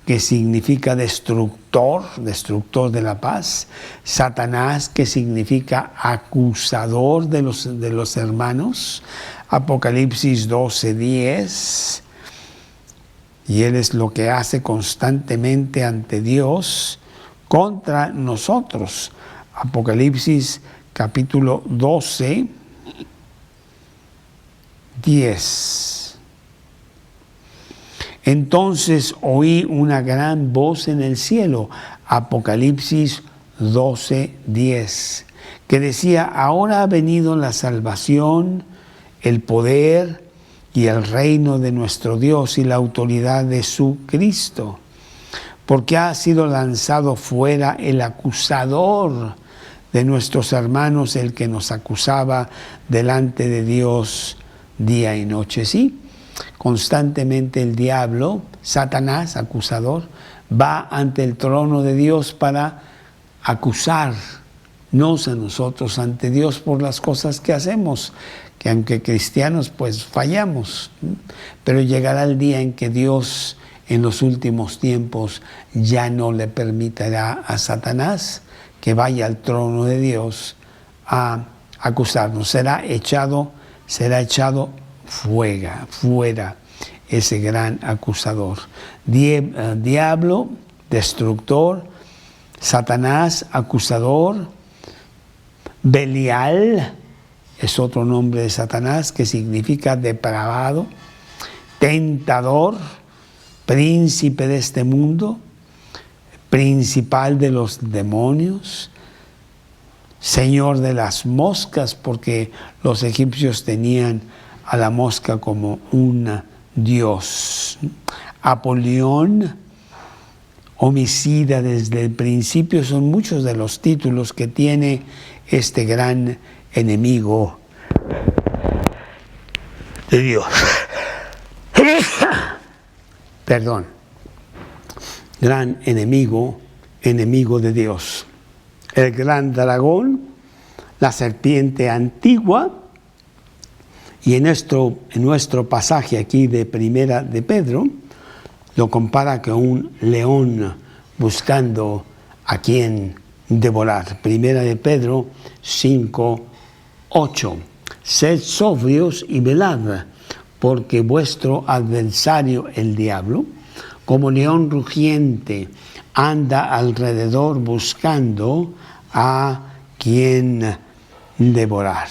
que significa destructor de la paz; Satanás, que significa acusador de los hermanos; Apocalipsis 12:10, y él es lo que hace constantemente ante Dios contra nosotros. Apocalipsis capítulo 12, 10. Entonces oí una gran voz en el cielo, Apocalipsis 12, 10, que decía: ahora ha venido la salvación, el poder y el reino de nuestro Dios y la autoridad de su Cristo. porque ha sido lanzado fuera el acusador de nuestros hermanos, el que nos acusaba delante de Dios día y noche. Sí, constantemente el diablo, Satanás, acusador, va ante el trono de Dios para acusarnos a nosotros ante Dios por las cosas que hacemos, que aunque cristianos pues fallamos, pero llegará el día en que Dios en los últimos tiempos ya no le permitirá a Satanás que vaya al trono de Dios a acusarnos. Será echado fuera ese gran acusador. Diablo, destructor; Satanás, acusador; Belial es otro nombre de Satanás que significa depravado; tentador, príncipe de este mundo, principal de los demonios, señor de las moscas, porque los egipcios tenían a la mosca como un dios; Apolión, homicida desde el principio. Son muchos de los títulos que tiene este gran enemigo de Dios. Perdón. Gran enemigo de Dios. El gran dragón, la serpiente antigua, y en nuestro pasaje aquí de Primera de Pedro, lo compara con un león buscando a quien devorar. Primera de Pedro 5:8. Sed sobrios y velad, porque vuestro adversario el diablo, como león rugiente, anda alrededor buscando a quien devorar.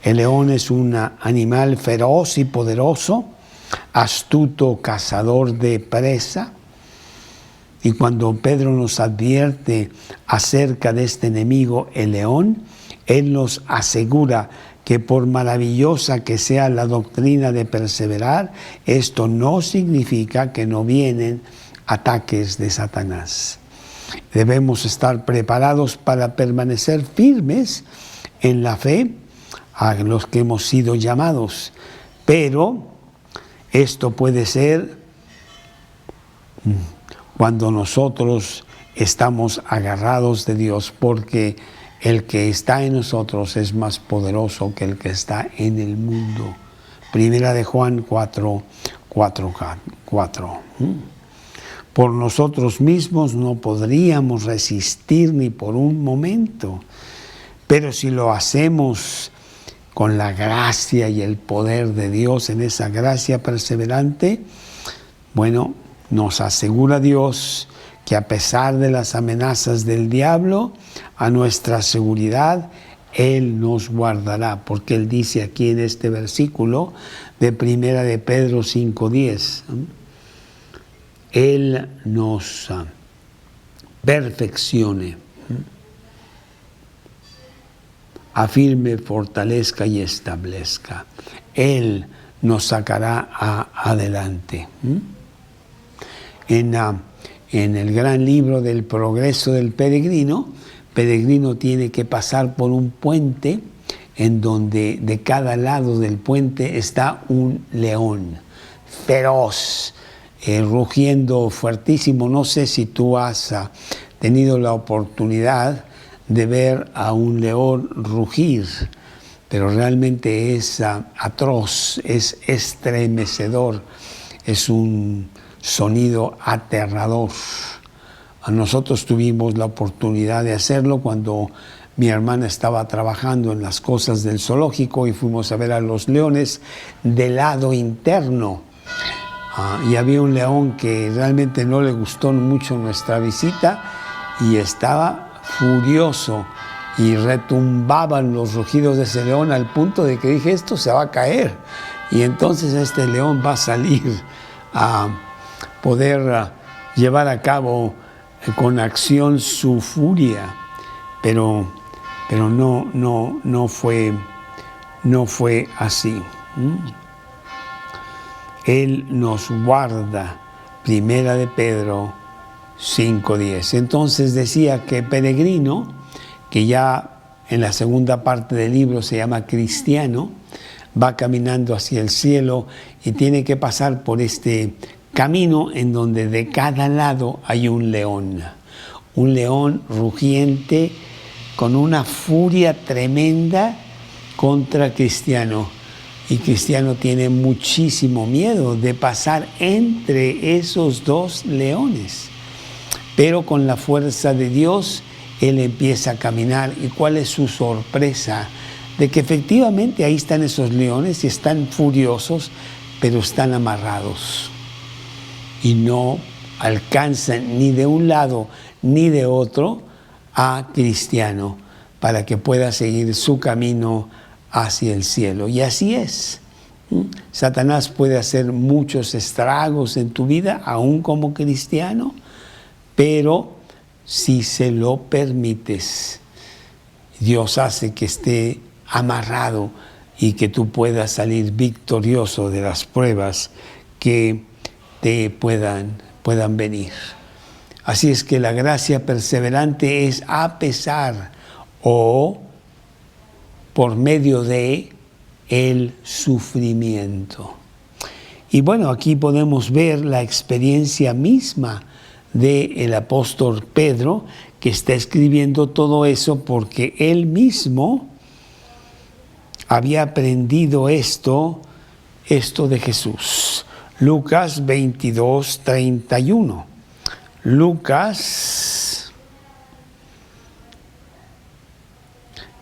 El león es un animal feroz y poderoso, astuto cazador de presa. Y cuando Pedro nos advierte acerca de este enemigo, el león, él nos asegura que por maravillosa que sea la doctrina de perseverar, esto no significa que no vienen ataques de Satanás. Debemos estar preparados para permanecer firmes en la fe a los que hemos sido llamados, pero esto puede ser cuando nosotros estamos agarrados de Dios, porque el que está en nosotros es más poderoso que el que está en el mundo. Primera de Juan 4. Por nosotros mismos no podríamos resistir ni por un momento, pero si lo hacemos con la gracia y el poder de Dios, en esa gracia perseverante, bueno, nos asegura Dios que a pesar de las amenazas del diablo, a nuestra seguridad, Él nos guardará, porque Él dice aquí en este versículo de Primera de Pedro 5:10, Él nos perfeccione, afirme, fortalezca y establezca. Él nos sacará adelante. En el gran libro del progreso del peregrino tiene que pasar por un puente en donde de cada lado del puente está un león feroz, rugiendo fuertísimo. No sé si tú has tenido la oportunidad de ver a un león rugir, pero realmente es atroz, es estremecedor, es un sonido aterrador. Nosotros tuvimos la oportunidad de hacerlo cuando mi hermana estaba trabajando en las cosas del zoológico y fuimos a ver a los leones del lado interno. Y había un león que realmente no le gustó mucho nuestra visita y estaba furioso y retumbaban los rugidos de ese león al punto de que dije, esto se va a caer. Y entonces este león va a salir a poder llevar a cabo con acción su furia, pero no fue así. Él nos guarda Primera de Pedro 5:10. Entonces decía que peregrino, que ya en la segunda parte del libro se llama cristiano, va caminando hacia el cielo y tiene que pasar por este camino en donde de cada lado hay un león rugiente con una furia tremenda contra Cristiano. Y Cristiano tiene muchísimo miedo de pasar entre esos dos leones. Pero con la fuerza de Dios, él empieza a caminar. ¿Y cuál es su sorpresa? De que efectivamente ahí están esos leones y están furiosos, pero están amarrados. Y no alcanzan ni de un lado ni de otro a Cristiano para que pueda seguir su camino hacia el cielo. Y así es. Satanás puede hacer muchos estragos en tu vida, aún como cristiano, pero si se lo permites, Dios hace que esté amarrado y que tú puedas salir victorioso de las pruebas que te puedan venir. Así es que la gracia perseverante es a pesar o por medio de el sufrimiento. Y bueno, aquí podemos ver la experiencia misma del apóstol Pedro, que está escribiendo todo eso porque él mismo había aprendido esto de Jesús. Lucas 22:31. Lucas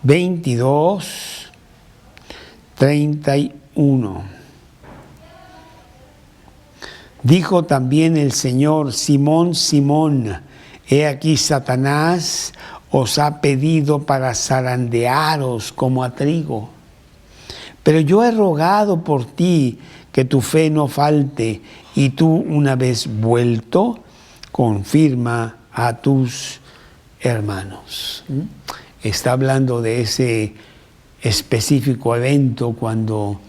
22:31. Dijo también el Señor: Simón, Simón, he aquí Satanás os ha pedido para zarandearos como a trigo. Pero yo he rogado por ti que tu fe no falte, y tú, una vez vuelto, confirma a tus hermanos. Está hablando de ese específico evento cuando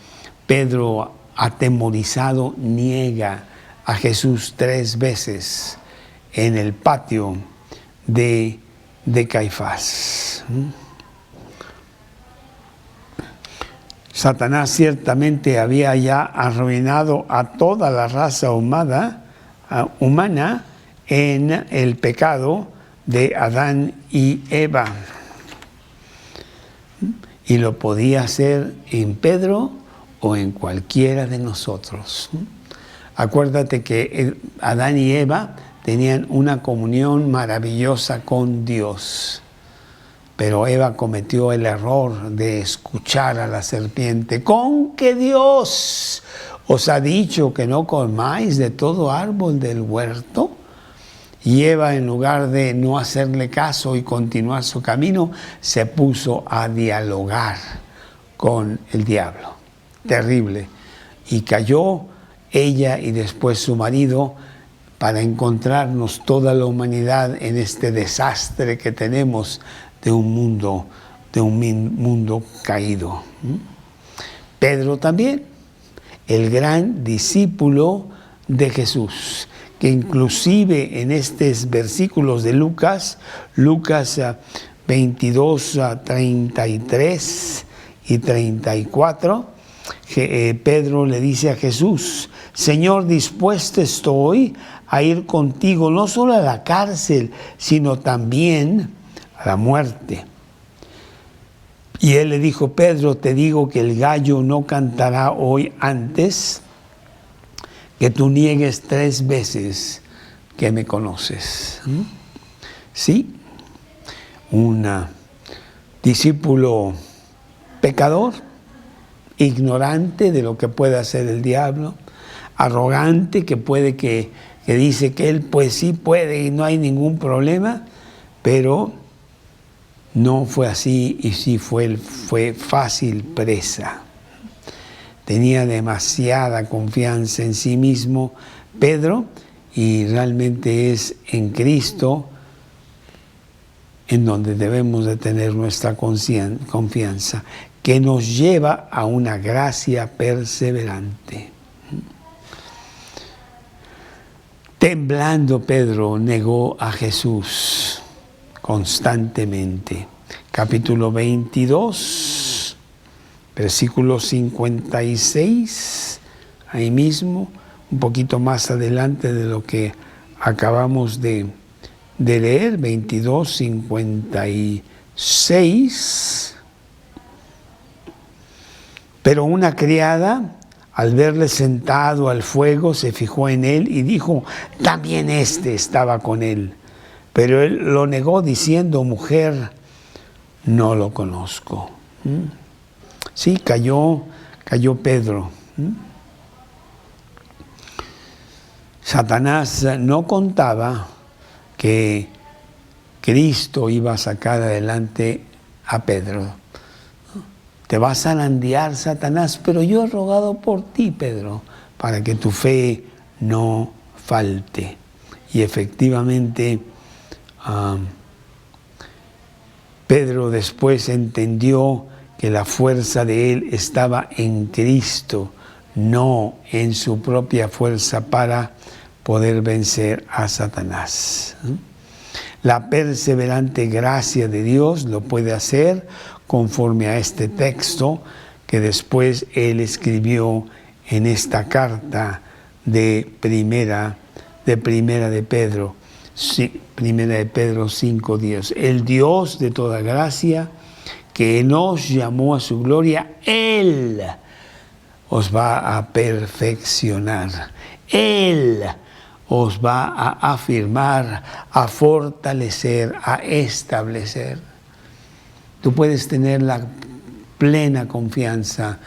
Pedro, atemorizado, niega a Jesús 3 veces en el patio de Caifás. Satanás ciertamente había ya arruinado a toda la raza humana en el pecado de Adán y Eva. Y lo podía hacer en Pedro o en cualquiera de nosotros. Acuérdate que Adán y Eva tenían una comunión maravillosa con Dios. Pero Eva cometió el error de escuchar a la serpiente. ¿Con que Dios os ha dicho que no comáis de todo árbol del huerto? Y Eva, en lugar de no hacerle caso y continuar su camino, se puso a dialogar con el diablo. Terrible. Y cayó ella y después su marido para encontrarnos toda la humanidad en este desastre que tenemos de un mundo caído. Pedro también, el gran discípulo de Jesús, que inclusive en estos versículos de Lucas 22:33 y 34, Pedro le dice a Jesús: Señor, dispuesto estoy a ir contigo, no solo a la cárcel, sino también a la muerte. Y él le dijo: Pedro, te digo que el gallo no cantará hoy antes que tú niegues 3 veces que me conoces. Sí, un discípulo pecador, ignorante de lo que puede hacer el diablo, arrogante, que dice que él pues sí puede y no hay ningún problema, pero no fue así y sí fue fácil presa. Tenía demasiada confianza en sí mismo Pedro, y realmente es en Cristo en donde debemos de tener nuestra confianza, que nos lleva a una gracia perseverante. Temblando Pedro negó a Jesús constantemente. Capítulo 22, versículo 56, ahí mismo, un poquito más adelante de lo que acabamos de leer, 22, 56. Pero una criada, al verle sentado al fuego, se fijó en él y dijo: también éste estaba con él. Pero él lo negó diciendo: mujer, no lo conozco. Sí, cayó Pedro. Satanás no contaba que Cristo iba a sacar adelante a Pedro. Te va a zarandear Satanás, pero yo he rogado por ti, Pedro, para que tu fe no falte. Y efectivamente, Pedro después entendió que la fuerza de él estaba en Cristo, no en su propia fuerza para poder vencer a Satanás. La perseverante gracia de Dios lo puede hacer conforme a este texto que después él escribió en esta carta de primera de Pedro. Sí, primera de Pedro 5:10. El Dios de toda gracia, que nos llamó a su gloria, Él os va a perfeccionar. Él os va a afirmar, a fortalecer, a establecer. Tú puedes tener la plena confianza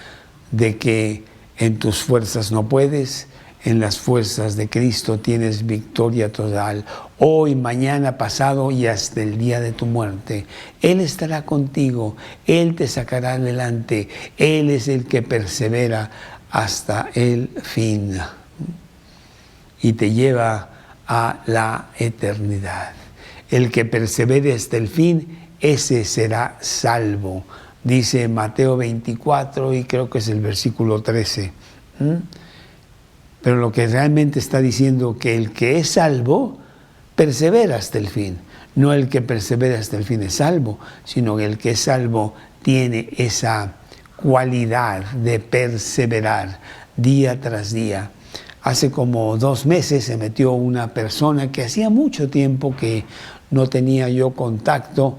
de que en tus fuerzas no puedes, en las fuerzas de Cristo tienes victoria total. Hoy, mañana, pasado y hasta el día de tu muerte. Él estará contigo, Él te sacará adelante. Él es el que persevera hasta el fin y te lleva a la eternidad. El que persevere hasta el fin, ese será salvo. Dice Mateo 24 y creo que es el versículo 13. Pero lo que realmente está diciendo que el que es salvo persevera hasta el fin. No el que persevera hasta el fin es salvo, sino el que es salvo tiene esa cualidad de perseverar día tras día. Hace como 2 meses se metió una persona que hacía mucho tiempo que no tenía yo contacto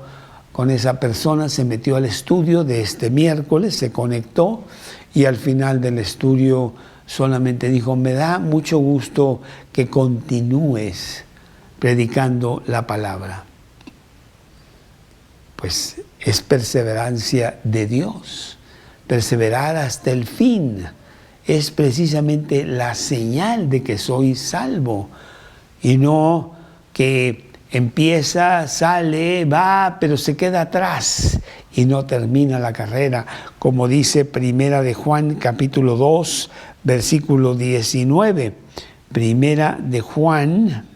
con esa persona, se metió al estudio de este miércoles, se conectó y al final del estudio solamente dijo: me da mucho gusto que continúes predicando la palabra. Pues es perseverancia de Dios, perseverar hasta el fin. Es precisamente la señal de que soy salvo y no que empieza, sale, va, pero se queda atrás y no termina la carrera, como dice Primera de Juan, capítulo 2, versículo 19. Primera de Juan,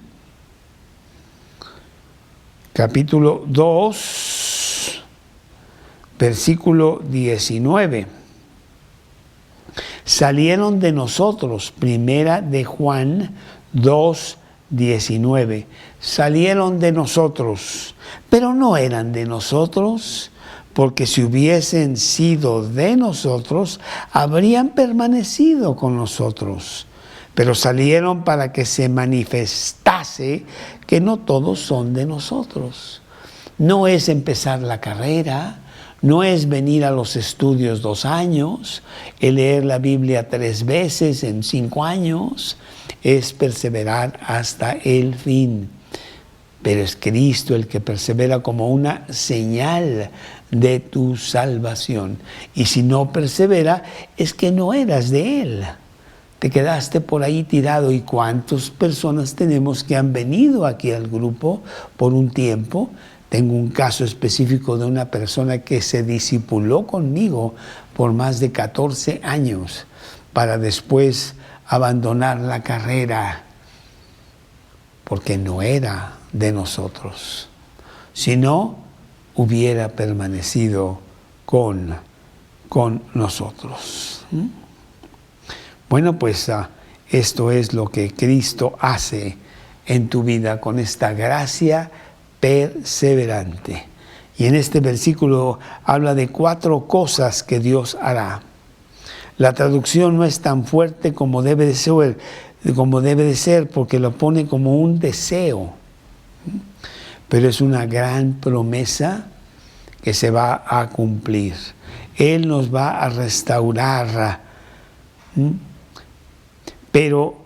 capítulo 2, versículo 19. Salieron de nosotros, Primera de Juan 2, 19. Salieron de nosotros, pero no eran de nosotros, porque si hubiesen sido de nosotros, habrían permanecido con nosotros. Pero salieron para que se manifestase que no todos son de nosotros. No es empezar la carrera, no es venir a los estudios 2 años, el leer la Biblia 3 veces en 5 años, es perseverar hasta el fin. Pero es Cristo el que persevera como una señal de tu salvación. Y si no persevera, es que no eras de Él. Te quedaste por ahí tirado. ¿Y cuántas personas tenemos que han venido aquí al grupo por un tiempo? Tengo un caso específico de una persona que se discipuló conmigo por más de 14 años para después abandonar la carrera porque no era de nosotros. Si no, hubiera permanecido con nosotros. Bueno, pues esto es lo que Cristo hace en tu vida con esta gracia perseverante. Y en este versículo habla de 4 cosas que Dios hará. La traducción no es tan fuerte como debe de ser, porque lo pone como un deseo. Pero es una gran promesa que se va a cumplir. Él nos va a restaurar. Pero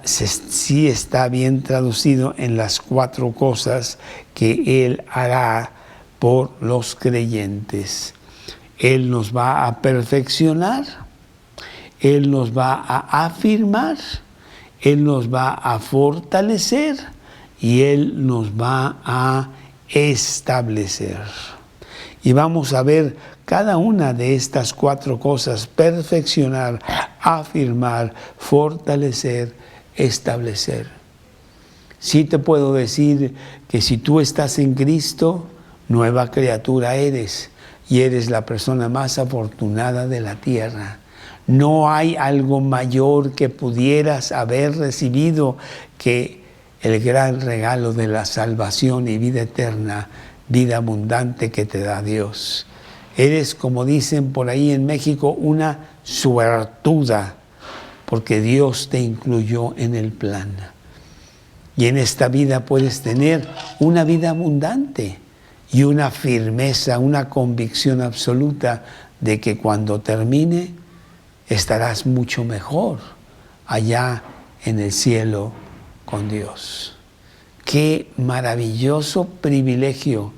sí está bien traducido en las 4 cosas que Él hará por los creyentes. Él nos va a perfeccionar, Él nos va a afirmar, Él nos va a fortalecer y Él nos va a establecer. Y vamos a ver cada una de estas 4 cosas: perfeccionar, afirmar, fortalecer, establecer. Sí te puedo decir que si tú estás en Cristo, nueva criatura eres, y eres la persona más afortunada de la tierra. No hay algo mayor que pudieras haber recibido que el gran regalo de la salvación y vida eterna, vida abundante que te da Dios. Eres, como dicen por ahí en México, una suertuda, porque Dios te incluyó en el plan. Y en esta vida puedes tener una vida abundante y una firmeza, una convicción absoluta de que cuando termine estarás mucho mejor allá en el cielo con Dios. ¡Qué maravilloso privilegio!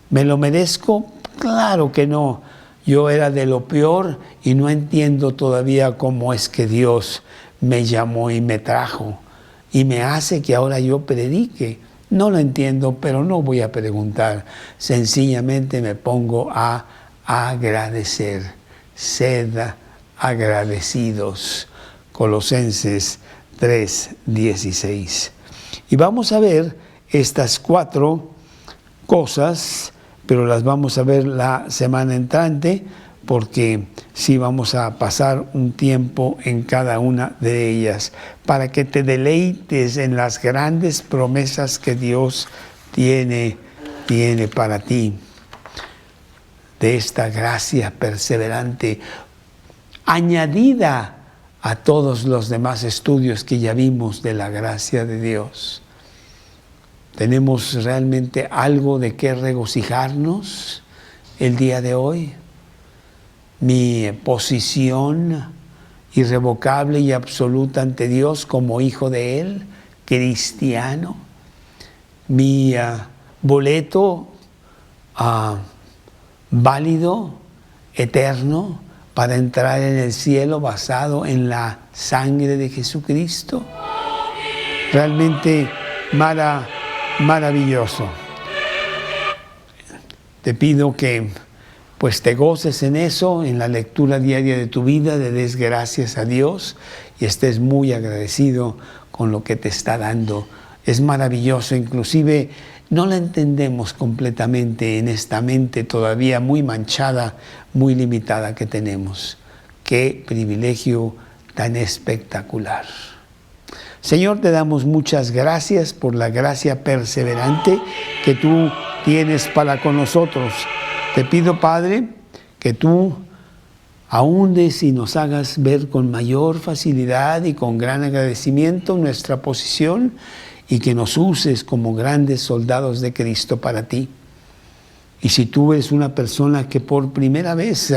¿Me lo merezco? Claro que no. Yo era de lo peor y no entiendo todavía cómo es que Dios me llamó y me trajo y me hace que ahora yo predique. No lo entiendo, pero no voy a preguntar. Sencillamente me pongo a agradecer. Sed agradecidos. Colosenses 3:16. Y vamos a ver estas 4 cosas, pero las vamos a ver la semana entrante, porque sí vamos a pasar un tiempo en cada una de ellas, para que te deleites en las grandes promesas que Dios tiene para ti, de esta gracia perseverante, añadida a todos los demás estudios que ya vimos de la gracia de Dios. ¿Tenemos realmente algo de qué regocijarnos el día de hoy? Mi posición irrevocable y absoluta ante Dios como hijo de Él, cristiano. Mi boleto válido, eterno, para entrar en el cielo basado en la sangre de Jesucristo. Realmente maravilloso. Te pido que pues te goces en eso, en la lectura diaria de tu vida, le des gracias a Dios y estés muy agradecido con lo que te está dando. Es maravilloso, inclusive no la entendemos completamente en esta mente todavía muy manchada, muy limitada que tenemos. Qué privilegio tan espectacular. Señor, te damos muchas gracias por la gracia perseverante que tú tienes para con nosotros. Te pido, Padre, que tú ahondes y nos hagas ver con mayor facilidad y con gran agradecimiento nuestra posición y que nos uses como grandes soldados de Cristo para ti. Y si tú eres una persona que por primera vez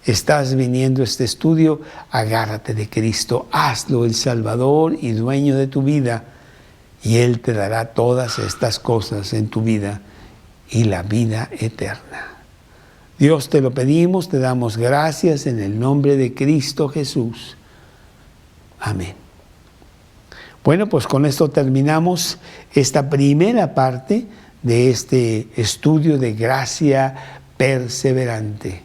estás viniendo a este estudio, agárrate de Cristo, hazlo el Salvador y dueño de tu vida, y Él te dará todas estas cosas en tu vida y la vida eterna. Dios, te lo pedimos, te damos gracias en el nombre de Cristo Jesús. Amén. Bueno, pues con esto terminamos esta primera parte de este estudio de gracia perseverante.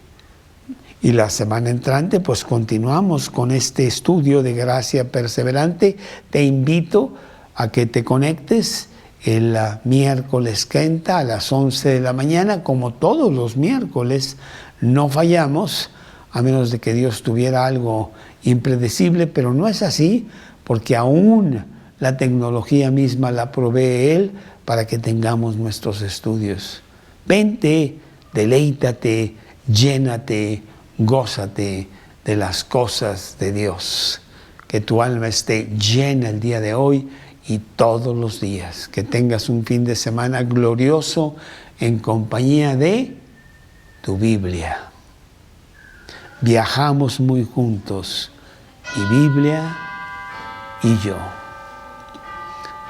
Y la semana entrante, pues continuamos con este estudio de gracia perseverante. Te invito a que te conectes el miércoles que entra a las 11 de la mañana, como todos los miércoles. No fallamos, a menos de que Dios tuviera algo impredecible, pero no es así, porque aún la tecnología misma la provee Él para que tengamos nuestros estudios. Vente, deleítate, llénate, gózate de las cosas de Dios. Que tu alma esté llena el día de hoy y todos los días. Que tengas un fin de semana glorioso en compañía de tu Biblia. Viajamos muy juntos, y Biblia y yo.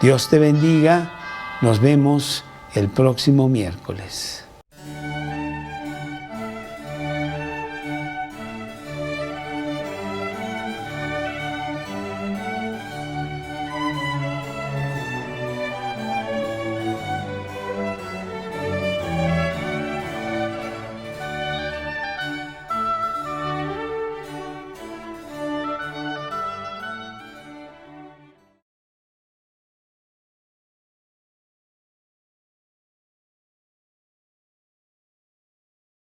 Dios te bendiga. Nos vemos el próximo miércoles.